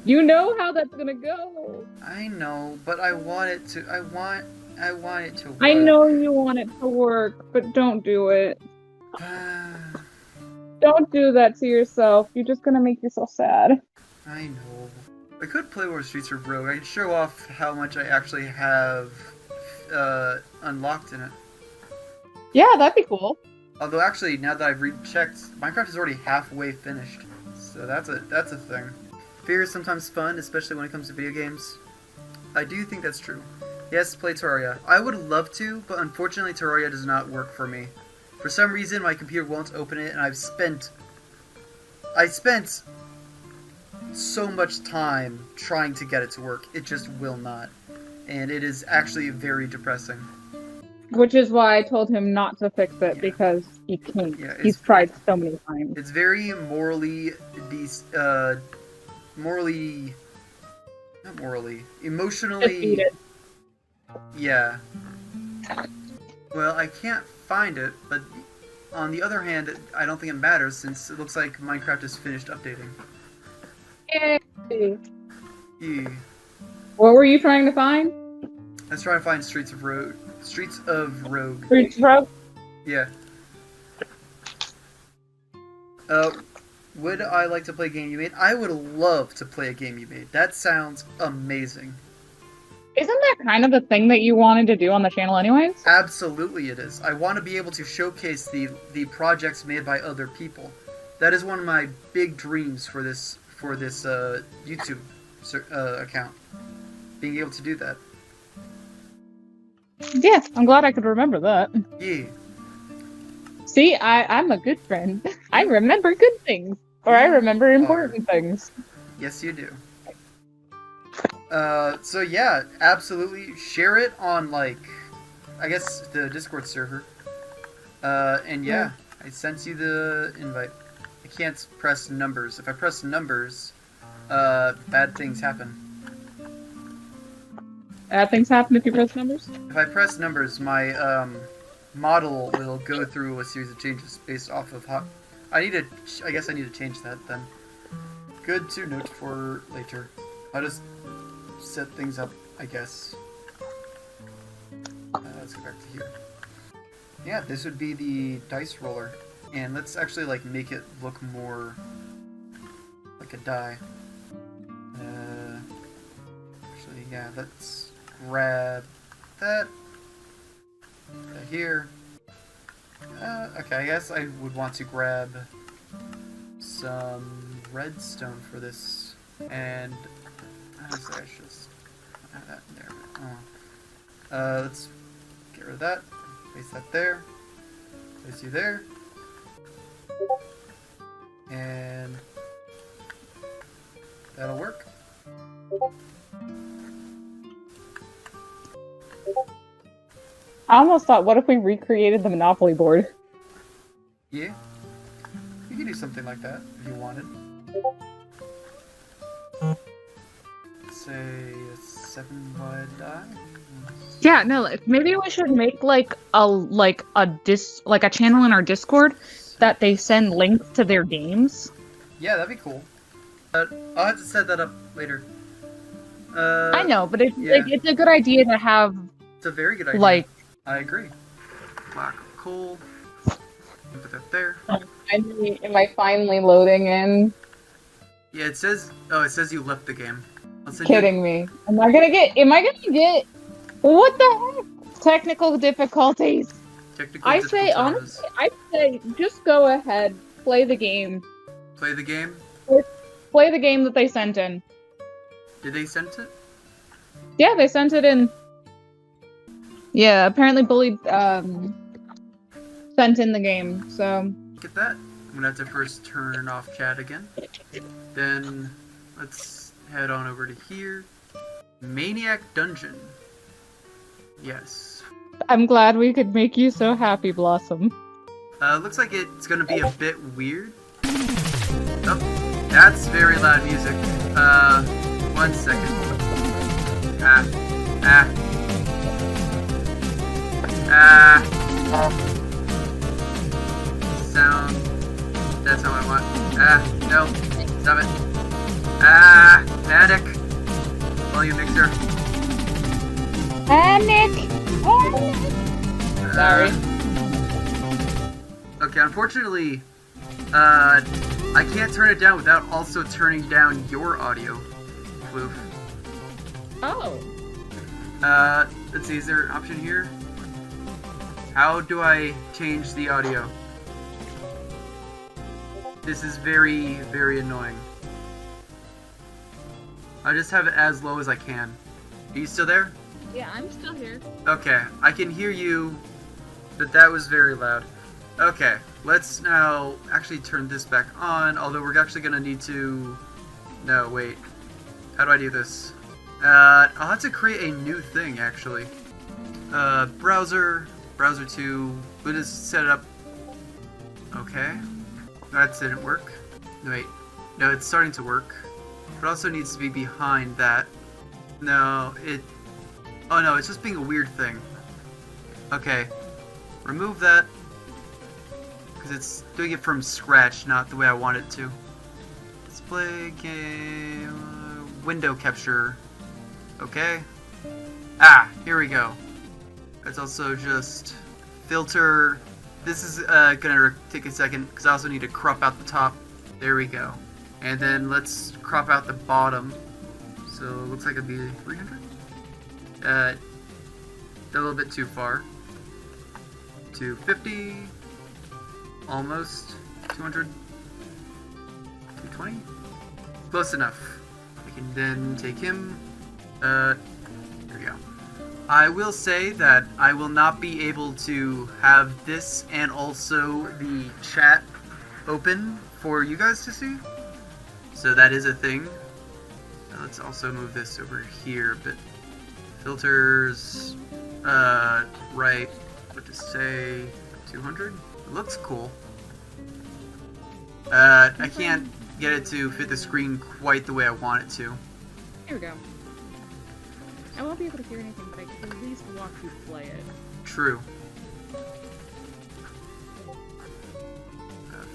You know how that's gonna go. I know, but I want it to. I want it to work. I know you want it to work, but don't do it. Don't do that to yourself. You're just gonna make yourself sad. I know. I could play more Streets of Rogue. I could show off how much I actually have unlocked in it. Yeah, that'd be cool. Although actually, now that I've rechecked, Minecraft is already halfway finished. So that's a thing. Fear is sometimes fun, especially when it comes to video games. I do think that's true. Yes, play Terraria. I would love to, but unfortunately Terraria does not work for me. For some reason, my computer won't open it, and I spent so much time trying to get it to work. It just will not. And it is actually very depressing. Which is why I told him not to fix it, Yeah. because he can't. Yeah, He's tried so many times. It's very not morally, emotionally. Defeated. Yeah. Well, I can't find it, but on the other hand, I don't think it matters since it looks like Minecraft is finished updating. Yay. Yeah. What were you trying to find? Let's try to find Streets of Rogue. Streets of Rogue. Streets of Rogue? Yeah. Would I like to play a game you made? I would love to play a game you made. That sounds amazing. Isn't that kind of the thing that you wanted to do on the channel anyways? Absolutely it is. I want to be able to showcase the projects made by other people. That is one of my big dreams for this YouTube account. Being able to do that. Yeah, I'm glad I could remember that. Yeah. See, I'm a good friend. I remember good things. Or I remember important things. Yes, you do. So yeah, absolutely share it on, like, I guess the Discord server. And yeah, I sent you the invite. I can't press numbers. If I press numbers, bad things happen. Bad things happen if you press numbers? If I press numbers, my, model will go through a series of changes based off of how... I guess I need to change that then. Good to note for later. I'll just set things up, I guess. Let's go back to here. Yeah, this would be the dice roller. And let's actually, like, make it look more like a die. Actually, yeah, let's grab that. Here. Okay, I guess I would want to grab some redstone for this. And honestly, I should just have that in there. Oh. Let's get rid of that. Place that there. Place you there. And that'll work. I almost thought, what if we recreated the Monopoly board? Yeah. You could do something like that if you wanted. Say a 7 wide die. Yeah, no, maybe we should make like a channel in our Discord that they send links to their games. Yeah, that'd be cool. I'll have to set that up later. I know, but it's yeah. it's a good idea to have. It's a very good idea. Like, I agree. Black coal. Put that there. am I finally loading in? Yeah, it says. Oh, it says you left the game. Kidding me? Am I gonna get? What the heck? Technical difficulties. I say honestly, I say just go ahead, play the game. Play the game. Play the game that they sent in. Did they send it? Yeah, they sent it in. Yeah, apparently Bully sent in the game, so... Get that. I'm gonna have to first turn off chat again. Then, let's head on over to here. Maniac Dungeon. Yes. I'm glad we could make you so happy, Blossom. Looks like it's gonna be a bit weird. Oh, that's very loud music. 1 second. Sound. That's not what I want. No. Stop it. Panic. Volume mixer. Panic! Sorry. Okay, unfortunately, I can't turn it down without also turning down your audio. Floof. Oh. Let's see, is there an option here? How do I change the audio? This is very, very annoying. I'll just have it as low as I can. Are you still there? Yeah, I'm still here. Okay, I can hear you, but that was very loud. Okay, let's now actually turn this back on, although we're actually gonna need to... No, wait. How do I do this? I'll have to create a new thing, actually. Browser 2, we'll just set it up. Okay. That didn't work. Wait, no, it's starting to work. It also needs to be behind that. No, oh no, it's just being a weird thing. Okay, remove that. Because it's doing it from scratch, not the way I want it to. Display game... window capture. Okay. Here we go. It's also just filter. This is gonna take a second because I also need to crop out the top. There we go. And then let's crop out the bottom. So it looks like it'd be 300. A little bit too far. 250. Almost 200. 220. Close enough. We can then take him. There we go. I will say that I will not be able to have this and also the chat open for you guys to see. So that is a thing. Let's also move this over here a bit. Filters, right, what to say, 200? It looks cool. I can't get it to fit the screen quite the way I want it to. Here we go. I won't be able to hear anything, but I can at least watch you play it. True.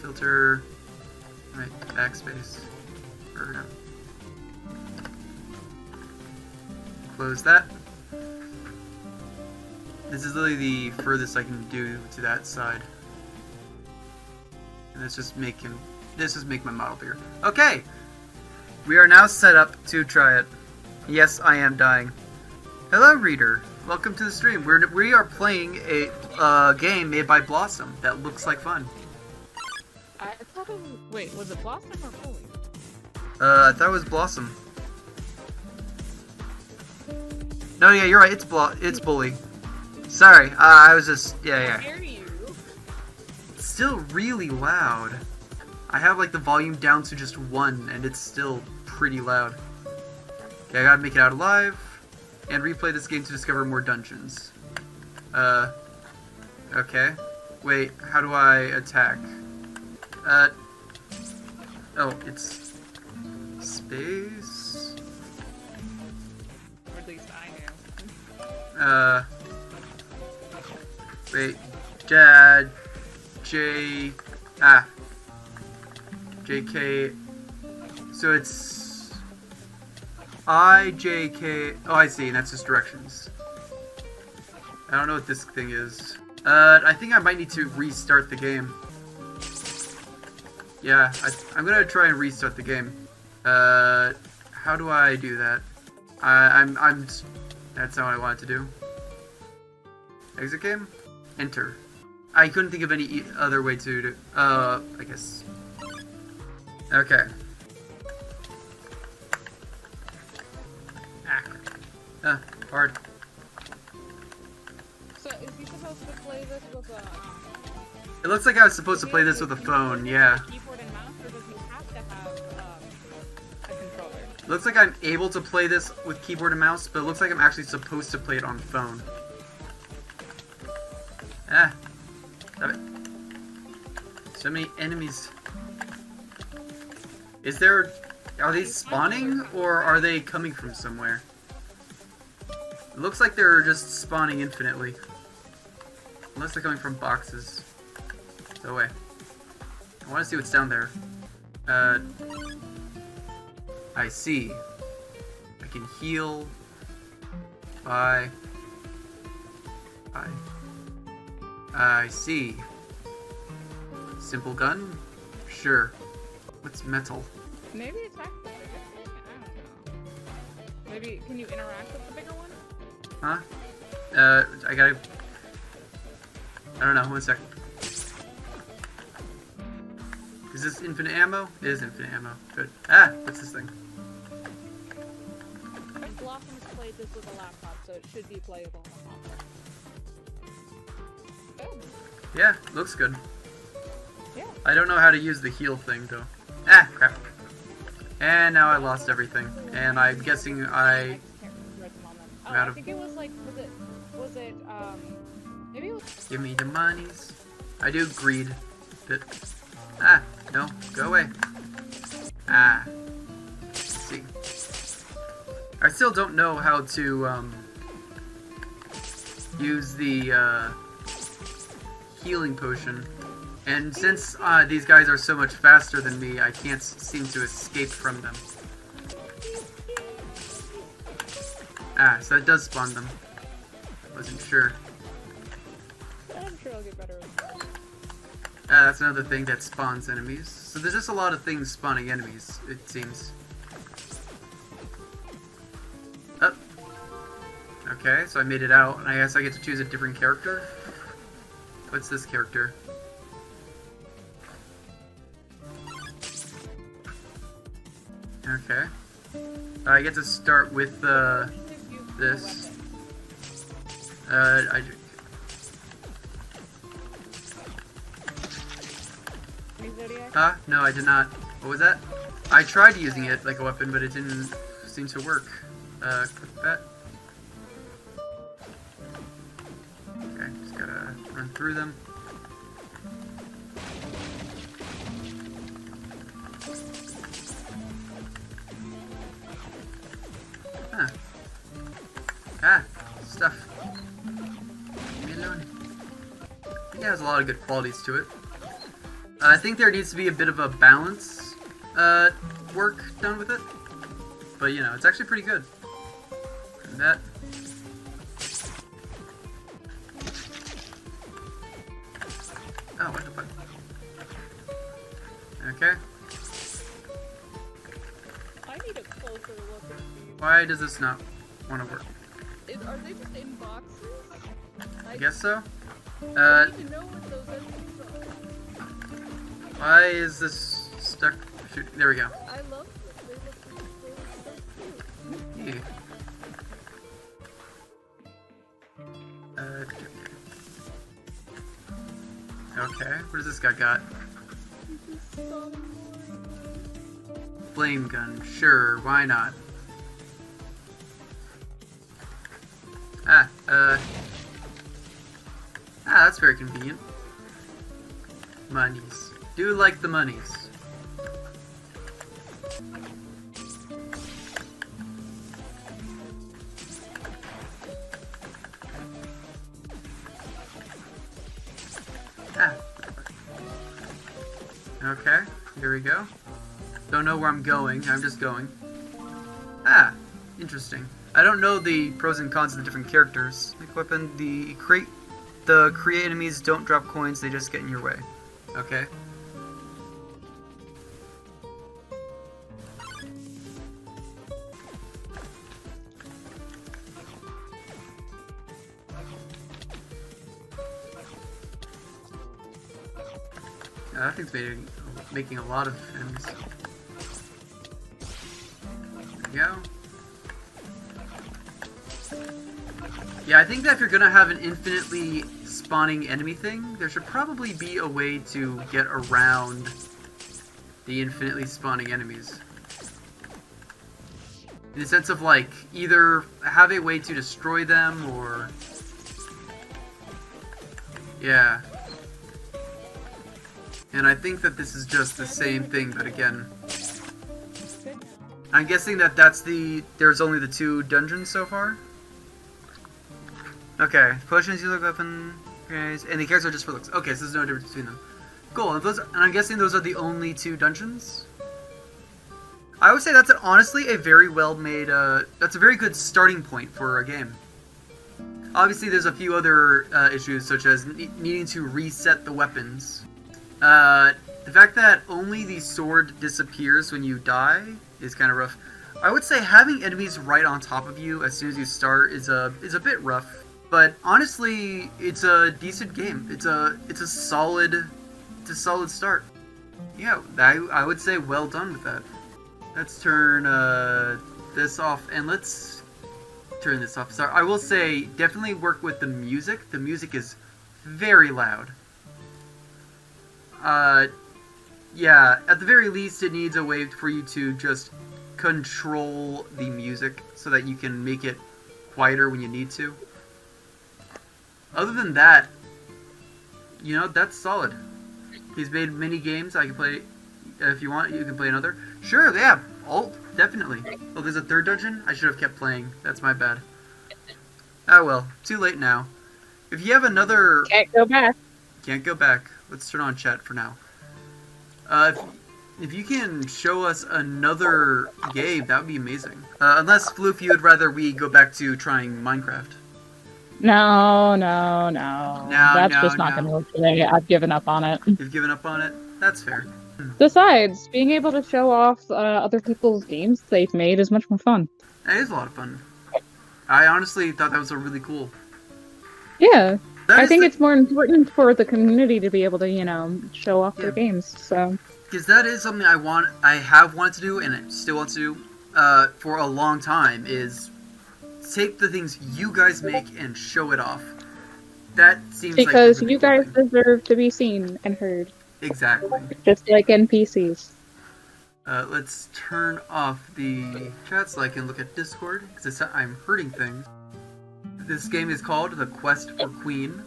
Filter, right, backspace, or no. Close that. This is literally the furthest I can do to that side. And let's just make my model bigger. Okay! We are now set up to try it. Yes, I am dying. Hello, reader. Welcome to the stream. We are playing a game made by Blossom that looks like fun. I thought it was... Wait, was it Blossom or Bully? I thought it was Blossom. No, yeah, you're right. It's Bully. Sorry, I was just... Yeah. I hear you. It's still really loud. I have, like, the volume down to just 1, and it's still pretty loud. Okay, I gotta make it out alive, and replay this game to discover more dungeons. Okay. Wait, how do I attack? Oh, it's space. Or at least I knew. Wait, JK. So it's IJK. Oh, I see. That's just directions. I don't know what this thing is. I think I might need to restart the game. Yeah, I'm gonna try and restart the game. How do I do that? That's not what I wanted to do. Exit game? Enter. I couldn't think of any other way to do, I guess. Okay. Hard. So, is he supposed to play this with a... It looks like I was supposed to play this with a phone, yeah. Keyboard and mouse, or does he have to have a controller? It looks like I'm able to play this with keyboard and mouse, but it looks like I'm actually supposed to play it on phone. Ah. Stop it. So many enemies. Is there... Are they spawning, or are they coming from somewhere? It looks like they're just spawning infinitely. Unless they're coming from boxes. Go away. I want to see what's down there. I see. I can heal by... I see. Simple gun? Sure. What's metal? Maybe it's back there. I don't know. Maybe, can you interact with the bigger one? Huh? I gotta... I don't know, 1 sec. Is this infinite ammo? It is infinite ammo. Good. Ah! What's this thing? Blossom's played this with a laptop, so it should be playable on the console. Yeah, looks good. Yeah. I don't know how to use the heal thing, though. Ah! Crap. And now I lost everything. And I'm guessing I... Oh, I think it was like, maybe it was... Give me the monies. I do greed. Bit. Ah, no, go away. Ah. Let's see. I still don't know how to, use the, healing potion. And since, these guys are so much faster than me, I can't seem to escape from them. Ah, so that does spawn them. Wasn't sure. I'm sure I'll get better at that. Ah, that's another thing that spawns enemies. So there's just a lot of things spawning enemies, it seems. Oh. Okay, so I made it out, and I guess I get to choose a different character? What's this character? Okay. I get to start with, this. Huh? No, I did not. What was that? I tried using it like a weapon, but it didn't seem to work. Click that. Okay, just gotta run through them. Huh. Ah, stuff. Leave me alone. I think it has a lot of good qualities to it. I think there needs to be a bit of a balance work done with it. But, you know, it's actually pretty good. And that... Oh, what the fuck? Okay. I need a closer look at these. Why does this not want to work? Are they just in boxes? I guess so. I need to know what those enemies are. Why is this stuck? Shoot, there we go. I love them. They look so cute. Yeah. Okay, what does this guy got? Flame gun, sure, why not? Ah, that's very convenient. Monies. Do like the monies. Ah. Okay, here we go. Don't know where I'm going, I'm just going. Ah, interesting. I don't know the pros and cons of the different characters. Like weapon, the create enemies don't drop coins, they just get in your way. Okay. That thing's making a lot of enemies. There we go. Yeah, I think that if you're gonna have an infinitely spawning enemy thing, there should probably be a way to get around the infinitely spawning enemies. In the sense of, like, either have a way to destroy them, or... Yeah. And I think that this is just the same thing, but again... I'm guessing that there's only the 2 dungeons so far? Okay, potions you look weapon, and the characters are just for looks. Okay, so there's no difference between them. Cool, and I'm guessing those are the only 2 dungeons? I would say that's honestly a very well made, that's a very good starting point for a game. Obviously there's a few other issues, such as needing to reset the weapons. The fact that only the sword disappears when you die is kind of rough. I would say having enemies right on top of you as soon as you start is a bit rough. But honestly, it's a decent game. It's a solid start. Yeah, I would say well done with that. Let's turn this off, and let's turn this off. Sorry, I will say definitely work with the music. The music is very loud. Yeah, at the very least, it needs a way for you to just control the music so that you can make it quieter when you need to. Other than that, you know, that's solid. He's made many games. I can play, if you want, you can play another. Sure, yeah, definitely. Oh, there's a 3rd dungeon? I should have kept playing. That's my bad. Oh well, too late now. If you have another... Can't go back. Can't go back. Let's turn on chat for now. If you can show us another game, that would be amazing. Unless, Floof, you would rather we go back to trying Minecraft. No. No, That's just not going to work today. I've given up on it. You've given up on it? That's fair. Besides, being able to show off other people's games they've made is much more fun. It is a lot of fun. I honestly thought that was really cool. Yeah. I think it's more important for the community to be able to, you know, show off their games, so... Because that is something I have wanted to do, and I still want to do, for a long time, is take the things you guys make and show it off. That seems because like you guys deserve to be seen and heard. Exactly. Just like NPCs. Let's turn off the chat so I can look at Discord, because I'm hurting things. This game is called The Quest for Queen.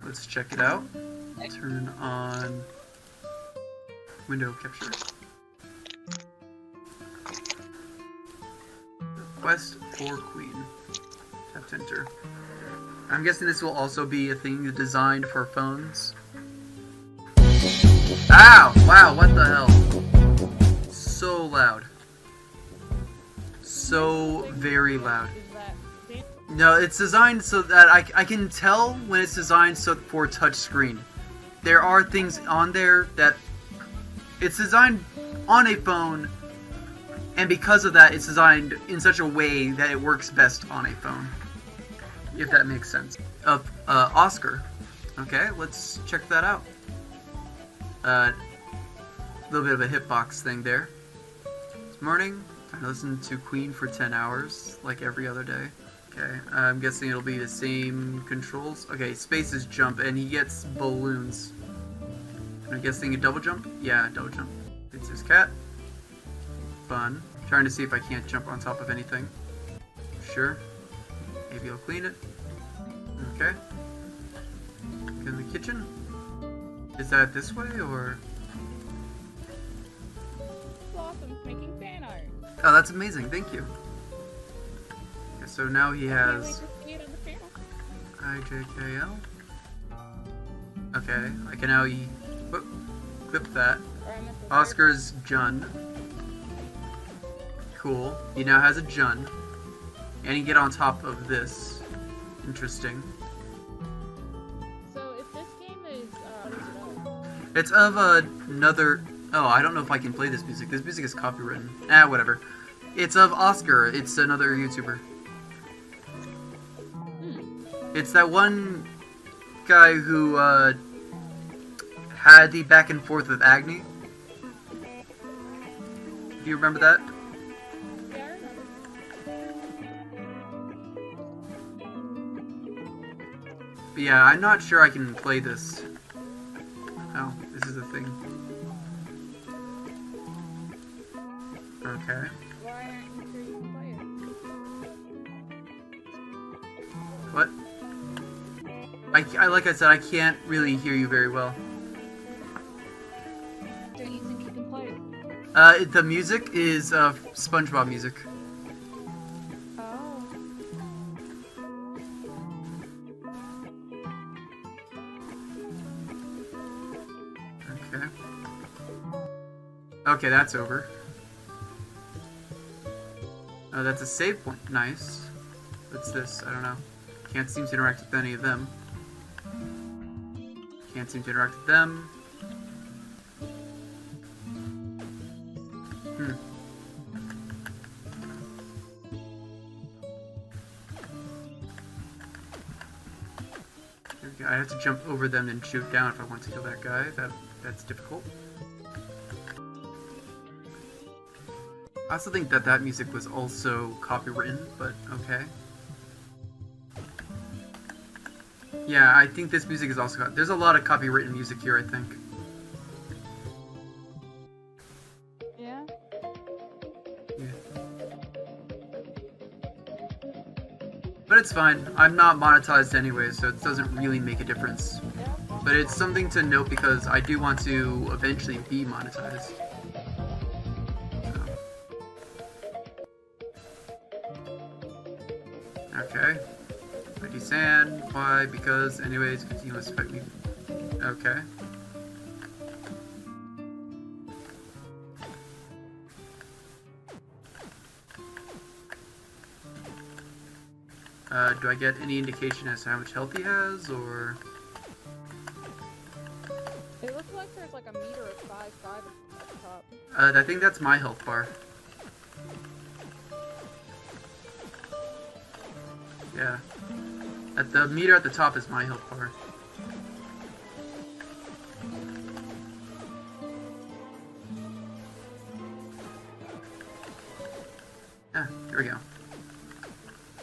Let's check it out. Turn on window capture. The Quest for Queen. Tap to enter. I'm guessing this will also be a thing designed for phones. Ow! Wow, what the hell? So loud. So very loud. No, it's designed so that I can tell when it's designed for touchscreen. There are things on there that it's designed on a phone, and because of that, it's designed in such a way that it works best on a phone. If that makes sense. Oscar. Okay, let's check that out. A little bit of a hitbox thing there. This morning, I listened to Queen for 10 hours, like every other day. Okay, I'm guessing it'll be the same controls. Okay, space is jump, and he gets balloons. I'm guessing a double jump? Yeah, double jump. It's his cat. Fun. Trying to see if I can't jump on top of anything. Sure. Maybe I'll clean it. Okay. kitchen? Is that this way, or? Blossom's making fan art. Oh, that's amazing. Thank you. Okay, so now he Can't wait has to see it on the channel. IJKL. Okay, I can now clip that. Or I meant the Oscar's Jun. Cool. He now has a Jun. And he get on top of this. Interesting. So if this game is, what is it of? It's of another... Oh, I don't know if I can play this music. This music is copywritten. Whatever. It's of Oscar. It's another YouTuber. It's that one guy who, had the back and forth with Agni. Do you remember that? Yeah, I remember. But yeah, I'm not sure I can play this. Oh, this is the thing. Okay. Why aren't you sure you can play it? What? I like I said, I can't really hear you very well. Don't you think you can play it? The music is SpongeBob music. Oh. Okay. Okay, that's over. Oh, that's a save point. Nice. What's this? I don't know. Can't seem to interact with any of them. Can't seem to interact with them. Okay, I have to jump over them and shoot down if I want to kill that guy. That's difficult. I also think that music was also copywritten, but okay. Yeah, I think this music is also... There's a lot of copywritten music here, I think. Yeah? Yeah. But it's fine. I'm not monetized anyway, so it doesn't really make a difference. Yeah. But it's something to note because I do want to eventually be monetized. Okay. ID sand. Why? Because anyways, continuous affect me. Okay. Do I get any indication as to how much health he has, or... It looks like there's like a meter of 5-5 at the top. I think that's my health bar. Yeah. At the meter at the top is my health bar. Ah, here we go.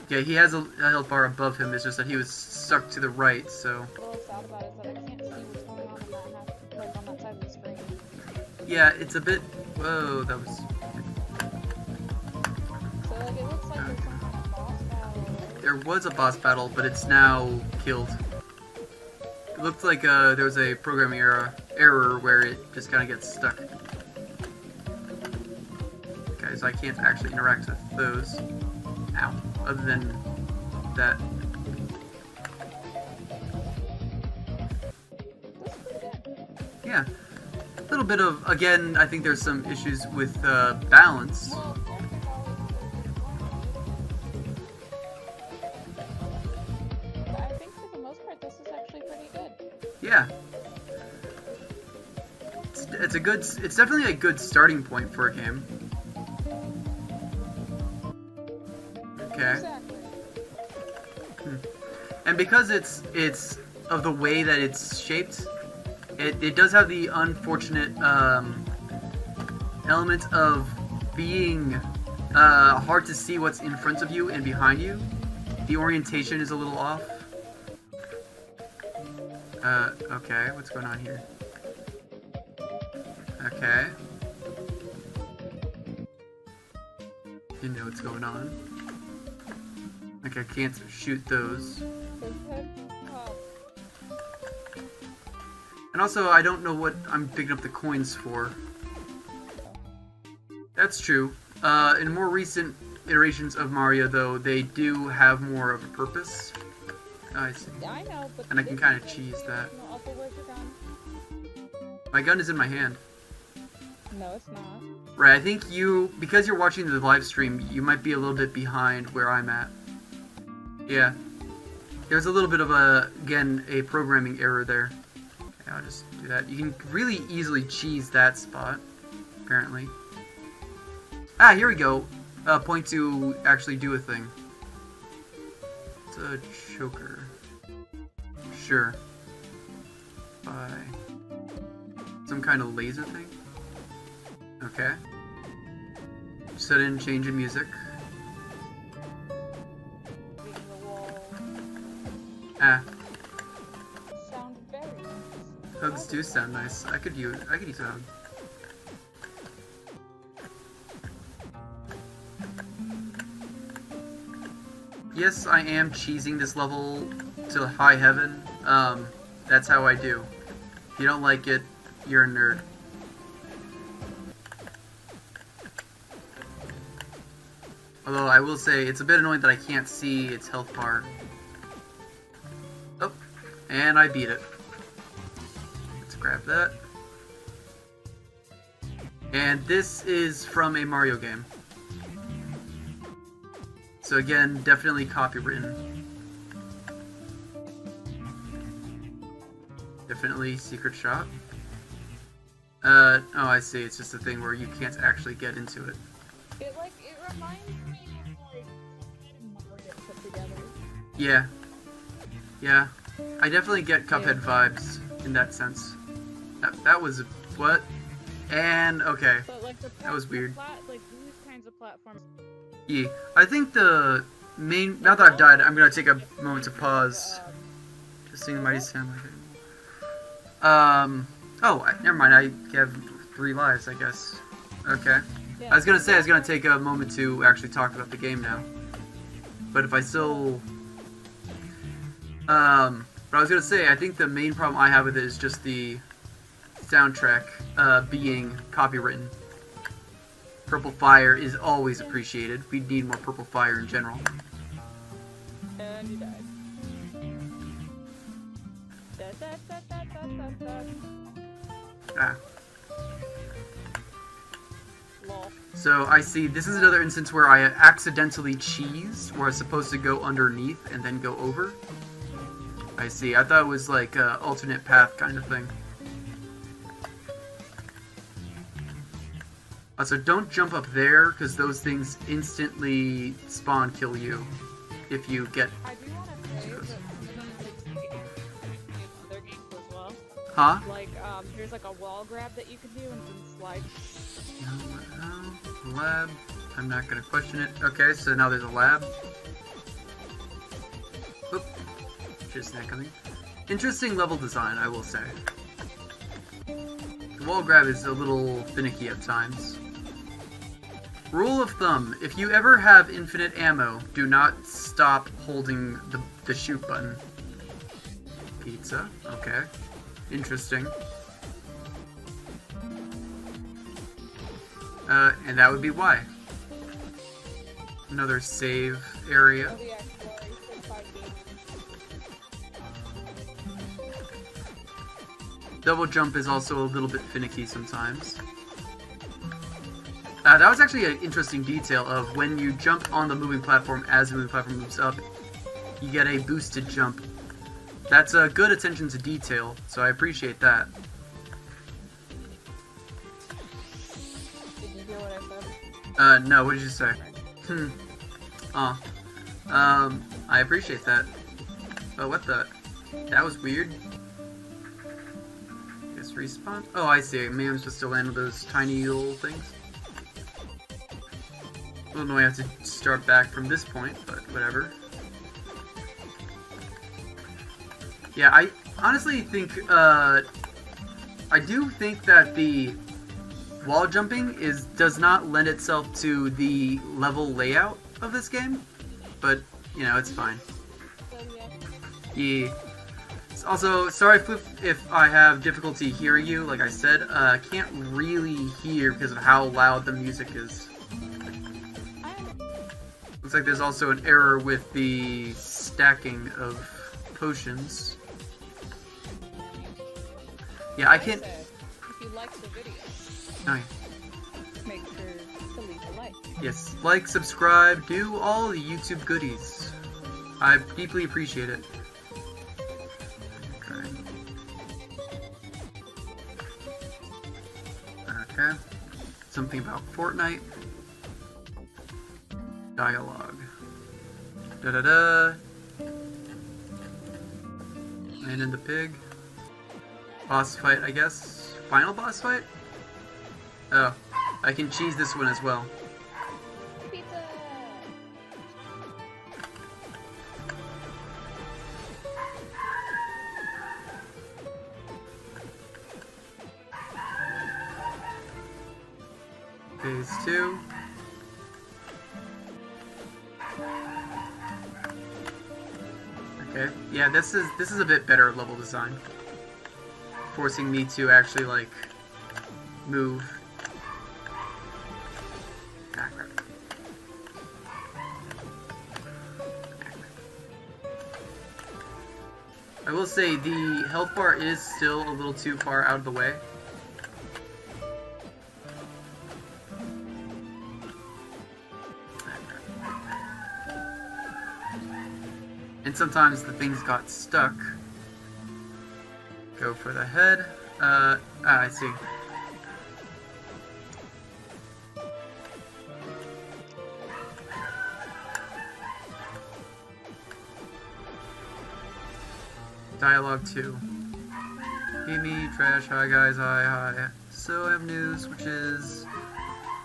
Yeah, he has a health bar above him, it's just that he was stuck to the right, so... A little sad about it is that I can't see what's going on like on that side of the screen. Yeah, it's a bit... Whoa, that was... So like it looks like there's some kind of boss battle. There was a boss battle, but it's now killed. It looked like there was a programming error where it just kind of gets stuck. Okay, so I can't actually interact with those. Ow. Other than that. That's pretty good. Yeah. A little bit of, again, I think there's some issues with balance. Well, but I think for the most part this is actually pretty good. Yeah. It's definitely a good starting point for a game. Okay. Exactly. And because it's of the way that it's shaped, it does have the unfortunate element of being hard to see what's in front of you and behind you. The orientation is a little off. Okay, what's going on here? Okay. You know what's going on. Like I can't shoot those. His head, And also, I don't know what I'm picking up the coins for. That's true. In more recent iterations of Mario, though, they do have more of a purpose. Oh, I see. Yeah, I know, but And I can kind of cheese that. No, also, where's your gun? My gun is in my hand. No, it's not. Right, I think you, because you're watching the live stream, you might be a little bit behind where I'm at. Yeah. There's a little bit of again, a programming error there. Okay, I'll just do that. You can really easily cheese that spot, apparently. Ah, here we go. Point to actually do a thing. It's a choker. Sure. By some kind of laser thing? Okay. Sudden change in music. Beating the wall. Ah, Sound very nice. hugs do sound nice. I could use a hug. Yes, I am cheesing this level to high heaven. That's how I do. If you don't like it, you're a nerd. Although I will say, it's a bit annoying that I can't see its health bar. Oh, and I beat it. Let's grab that. And this is from a Mario game. So again, definitely copywritten. Definitely secret shop. Oh, I see. It's just a thing where you can't actually get into it. It reminds me of like Mario put together. Yeah. Yeah. I definitely get Cuphead vibes in that sense. That was what? And okay. But like That was weird. Like these kinds of platforms. Yeah. I think the main, now that I've died, I'm gonna take a moment to pause. Just sing the mighty sound like it. Oh, never mind. I have 3 lives, I guess. Okay. Yeah. I was gonna say I was gonna take a moment to actually talk about the game now. But if I still, but I was gonna say I think the main problem I have with it is just the soundtrack being copywritten. Purple Fire is always appreciated. We need more Purple Fire in general. And you died. Da, da, da, da, da, da, da. Ah. Lol. So I see this is another instance where I accidentally cheesed, where I was supposed to go underneath and then go over. I see. I thought it was like a alternate path kind of thing. Also, don't jump up there, because those things instantly spawn kill you if you get... I do want to say that some of them like other games as well. Huh? Like there's like a wall grab that you can do and then slide. No, lab. I'm not going to question it. Okay, so now there's a lab. Oop. Just that coming. Interesting level design, I will say. The wall grab is a little finicky at times. Rule of thumb, if you ever have infinite ammo, do not stop holding the shoot button. Pizza, okay. Interesting. And that would be why. Another save area. Oh, the exploration side game. Double jump is also a little bit finicky sometimes. That was actually an interesting detail of when you jump on the moving platform as the moving platform moves up, you get a boosted jump. That's a good attention to detail, so I appreciate that. Did you hear what I said? No, what did you say? I appreciate that. Oh, what the? That was weird. Guess respawn? Oh, I see. Maybe I'm supposed to land with those tiny little things. I don't know, I have to start back from this point, but whatever. Yeah, I honestly think, I do think that the wall jumping does not lend itself to the level layout of this game, but, you know, it's fine. So yeah. Yeah. Also, sorry if I have difficulty hearing you. Like I said, I can't really hear because of how loud the music is. Looks like there's also an error with the stacking of potions. Yeah, I can't. If you like the video, Nice. make sure to leave a like. Yes, like, subscribe, do all the YouTube goodies. I deeply appreciate it. Okay. Okay. Something about Fortnite. Dialogue. Da-da-da. And in the pig. Boss fight, I guess. Final boss fight? Oh, I can cheese this one as well. Pizza! Phase 2. Okay, yeah, this is a bit better level design. Forcing me to actually, like, move. Ah, crap. I will say the health bar is still a little too far out of the way. And sometimes the things got stuck. Go for the head. I see. Dialogue 2. Hey me, trash, hi guys, hi. So I have news, which is...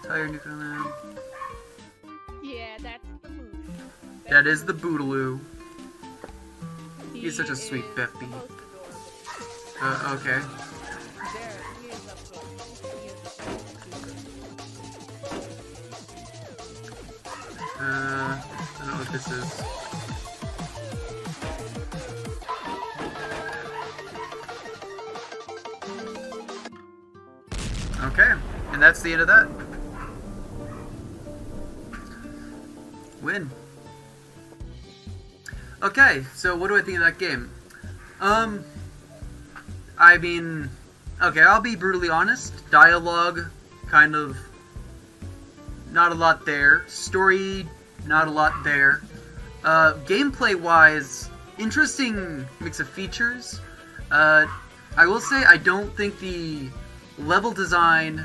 Tire nuclear land. Yeah, that's the movie. That is the Bootaloo. He's such a He sweet is Beppy. most adorable. Okay. There, he is adorable. He is I don't know what this is. Okay, and that's the end of that. Win. Okay, so what do I think of that game? I mean, okay, I'll be brutally honest. Dialogue, kind of, not a lot there. Story, not a lot there. Gameplay-wise, interesting mix of features. I will say I don't think the level design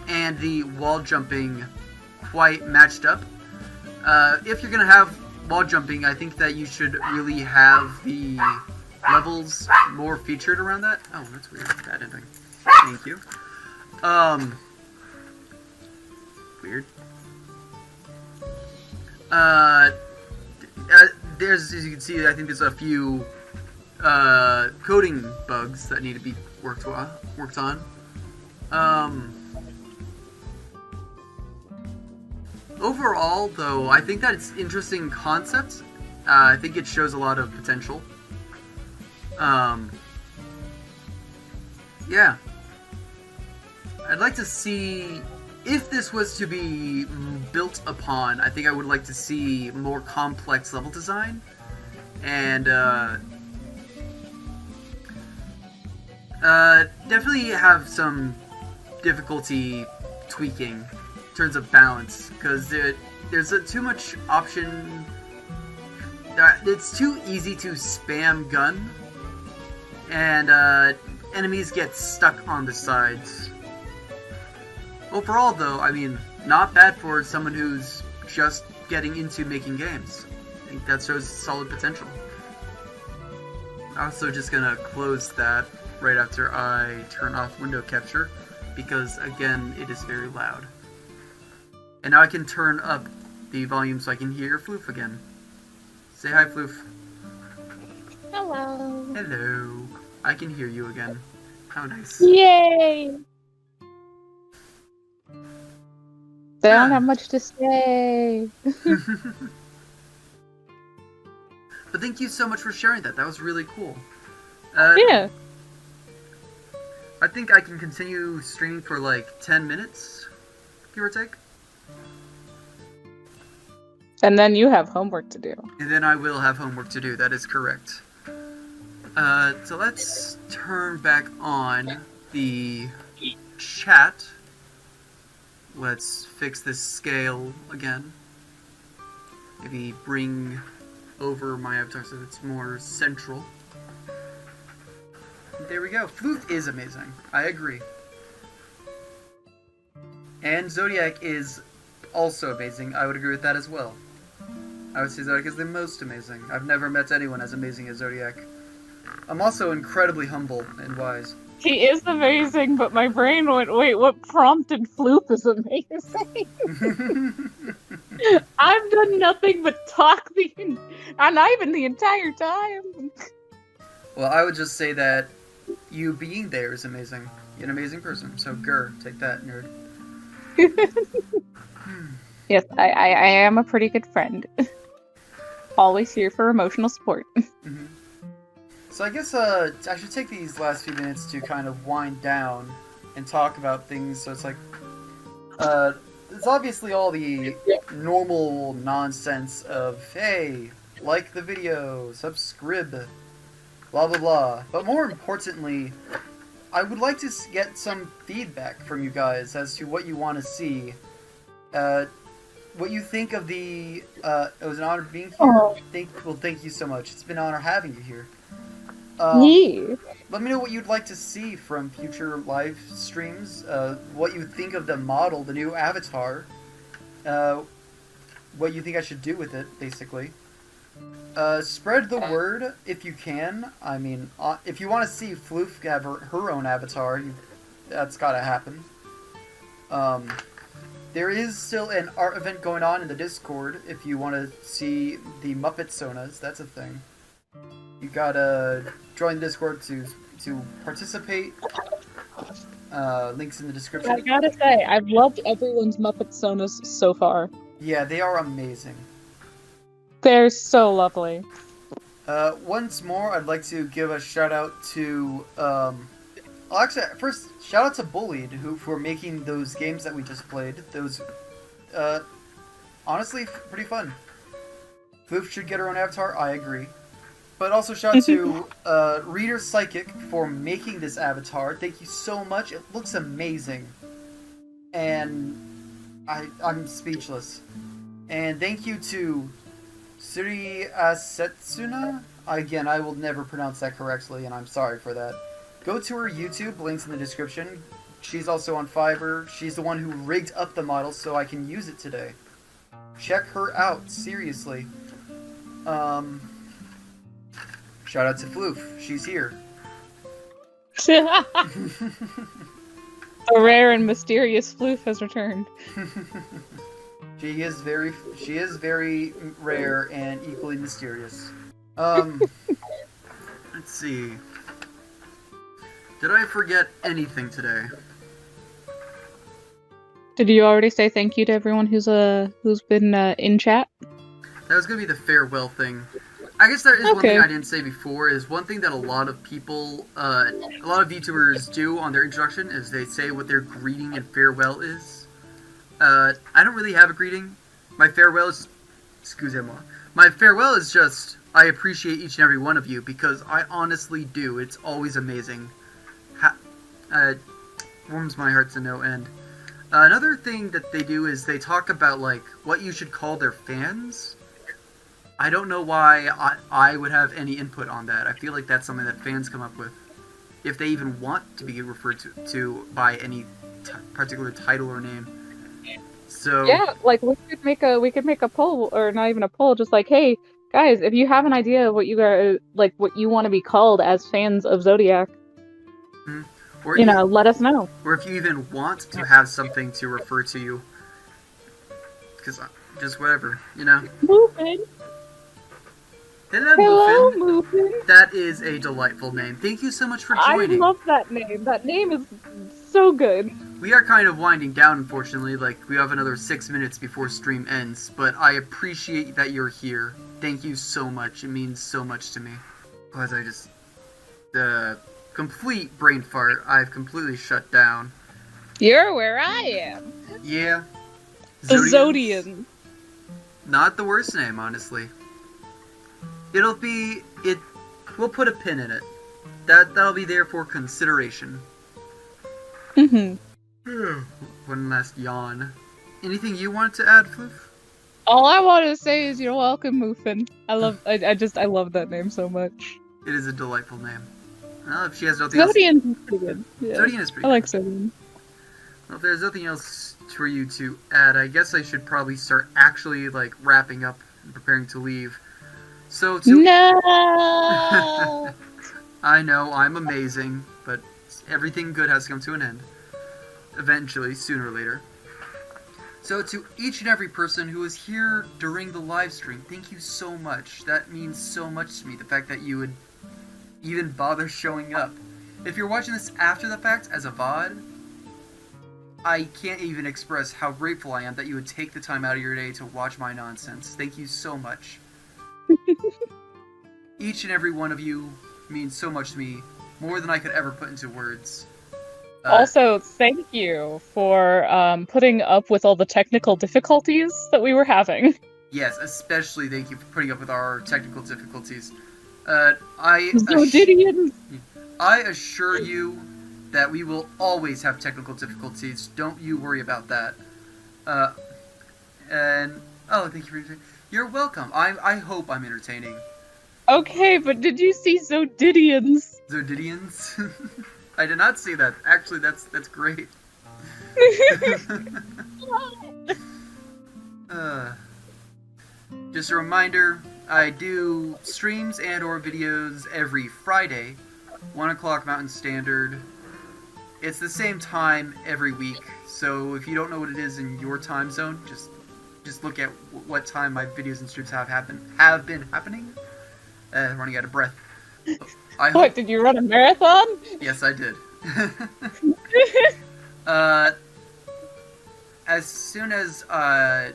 and the wall jumping quite matched up. If you're gonna have wall jumping, I think that you should really have the levels more featured around that. Oh, that's weird. Bad ending. Thank you. Weird. There's, as you can see, I think there's a few coding bugs that need to be worked on. Overall, though, I think that it's interesting concept. I think it shows a lot of potential. Yeah. I'd like to see, if this was to be built upon, I think I would like to see more complex level design. And, definitely have some difficulty tweaking in terms of balance, because there's too much option. It's too easy to spam gun, and enemies get stuck on the sides. Overall, though, I mean, not bad for someone who's just getting into making games. I think that shows solid potential. I'm also just gonna close that right after I turn off window capture, because again, it is very loud. And now I can turn up the volume so I can hear Floof again. Say hi, Floof. Hello. Hello. I can hear you again. How nice. Yay! They don't have much to say. But thank you so much for sharing that. That was really cool. Yeah. I think I can continue streaming for like 10 minutes, give or take. And then you have homework to do. And then I will have homework to do, that is correct. So let's turn back on the chat. Let's fix this scale again. Maybe bring over my avatar so it's more central. There we go. Floof is amazing. I agree. And Zodiac is also amazing. I would agree with that as well. I would say Zodiac is the most amazing. I've never met anyone as amazing as Zodiac. I'm also incredibly humble and wise. He is amazing, but my brain went, wait, what prompted Floop is amazing? I've done nothing but talk not even the entire time. Well, I would just say that you being there is amazing. You're an amazing person. So, grr, take that, nerd. Yes, I am a pretty good friend. Always here for emotional support. Mm-hmm. So I guess I should take these last few minutes to kind of wind down and talk about things. So it's like, it's obviously all the normal nonsense of, hey, like the video, subscribe, blah blah blah. But more importantly, I would like to get some feedback from you guys as to what you want to see. What you think of the, it was an honor being here. Oh. Thank you so much. It's been an honor having you here. Yeah. Let me know what you'd like to see from future live streams, what you think of the model, the new avatar, what you think I should do with it, basically. Spread the word if you can. I mean, if you want to see Floof have her own avatar, that's gotta happen. There is still an art event going on in the Discord if you want to see the Muppet Sonas, that's a thing. You gotta join the Discord to participate. Links in the description. I gotta say, I've loved everyone's Muppet Sonas so far. Yeah, they are amazing. They're so lovely. Once more, I'd like to give a shout out to, actually, first, shout out to Bullied, for making those games that we just played. Those, honestly, pretty fun. Floof should get her own avatar, I agree. But also shout out to Reader Psychic for making this avatar. Thank you so much. It looks amazing. And I'm speechless. And thank you to Suri Asetsuna. Again, I will never pronounce that correctly, and I'm sorry for that. Go to her YouTube, links in the description. She's also on Fiverr. She's the one who rigged up the model so I can use it today. Check her out, seriously. Shout out to Floof. She's here. The rare and mysterious Floof has returned. She is very rare and equally mysterious. Let's see. Did I forget anything today? Did you already say thank you to everyone who's been in chat? That was gonna be the farewell thing. I guess there is one thing Okay. I didn't say before, is one thing that a lot of people, a lot of YouTubers do on their introduction is they say what their greeting and farewell is. I don't really have a greeting. My farewell is, excusez-moi. My farewell is just, I appreciate each and every one of you, because I honestly do. It's always amazing. Warms my heart to no end. Another thing that they do is they talk about, like, what you should call their fans. I don't know why I would have any input on that. I feel like that's something that fans come up with. If they even want to be referred to by any particular title or name. So Yeah, like we could make a poll, or not even a poll, just like, hey guys, if you have an idea of what you guys like, what you want to be called as fans of Zodiac, or let us know. Or if you even want to have something to refer to you, because just whatever, Moving. Hello, Hello, Moving. That is a delightful name. Thank you so much for joining. I love that name. That name is so good. We are kind of winding down, unfortunately. Like, we have another 6 minutes before stream ends, but I appreciate that you're here. Thank you so much. It means so much to me. As I just The complete brain fart. I've completely shut down. You're where I am. Yeah. The Zodians. Zodian. Not the worst name, honestly. It'll be it. We'll put a pin in it. That'll be there for consideration. One last yawn. Anything you want to add, Floof? All I want to say is you're welcome, Muffin. I love that name so much. It is a delightful name. Well, if she has nothing else, Zodian is pretty good. Yeah. Zodian is pretty I like good. Zodian. Well, if there's nothing else for you to add, I guess I should probably start actually like wrapping up and preparing to leave. So to No. I know I'm amazing, but everything good has to come to an end. Eventually, sooner or later. So to each and every person who was here during the live stream, thank you so much. That means so much to me, the fact that you would even bother showing up. If you're watching this after the fact as a VOD, I can't even express how grateful I am that you would take the time out of your day to watch my nonsense. Thank you so much. Each and every one of you means so much to me, more than I could ever put into words. Also, thank you for putting up with all the technical difficulties that we were having. Yes, especially thank you for putting up with our technical difficulties. Zodian. I assure you that we will always have technical difficulties. Don't you worry about that. And oh, thank you for entertaining. You're welcome. I hope I'm entertaining. Okay, but did you see Zodidians? Zodidians? I did not see that. Actually, that's great. Just a reminder, I do streams and or videos every Friday, 1 o'clock Mountain Standard. It's the same time every week, so if you don't know what it is in your time zone, just look at what time my videos and streams have been happening. Running out of breath. What, did you run a marathon? Yes, I did. As soon as I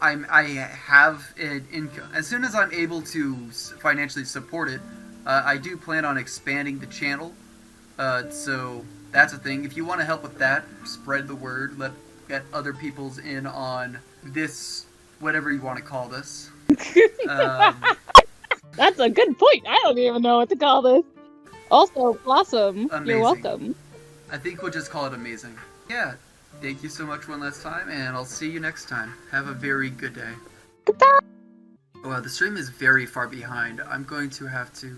have an income, as soon as I'm able to financially support it, I do plan on expanding the channel. So that's a thing. If you want to help with that, spread the word. Get other people's in on this, whatever you want to call this. That's a good point. I don't even know what to call this. Also, Blossom, Amazing. You're welcome. I think we'll just call it amazing. Yeah, thank you so much one last time, and I'll see you next time. Have a very good day. Goodbye. Wow, the stream is very far behind. I'm going to have to,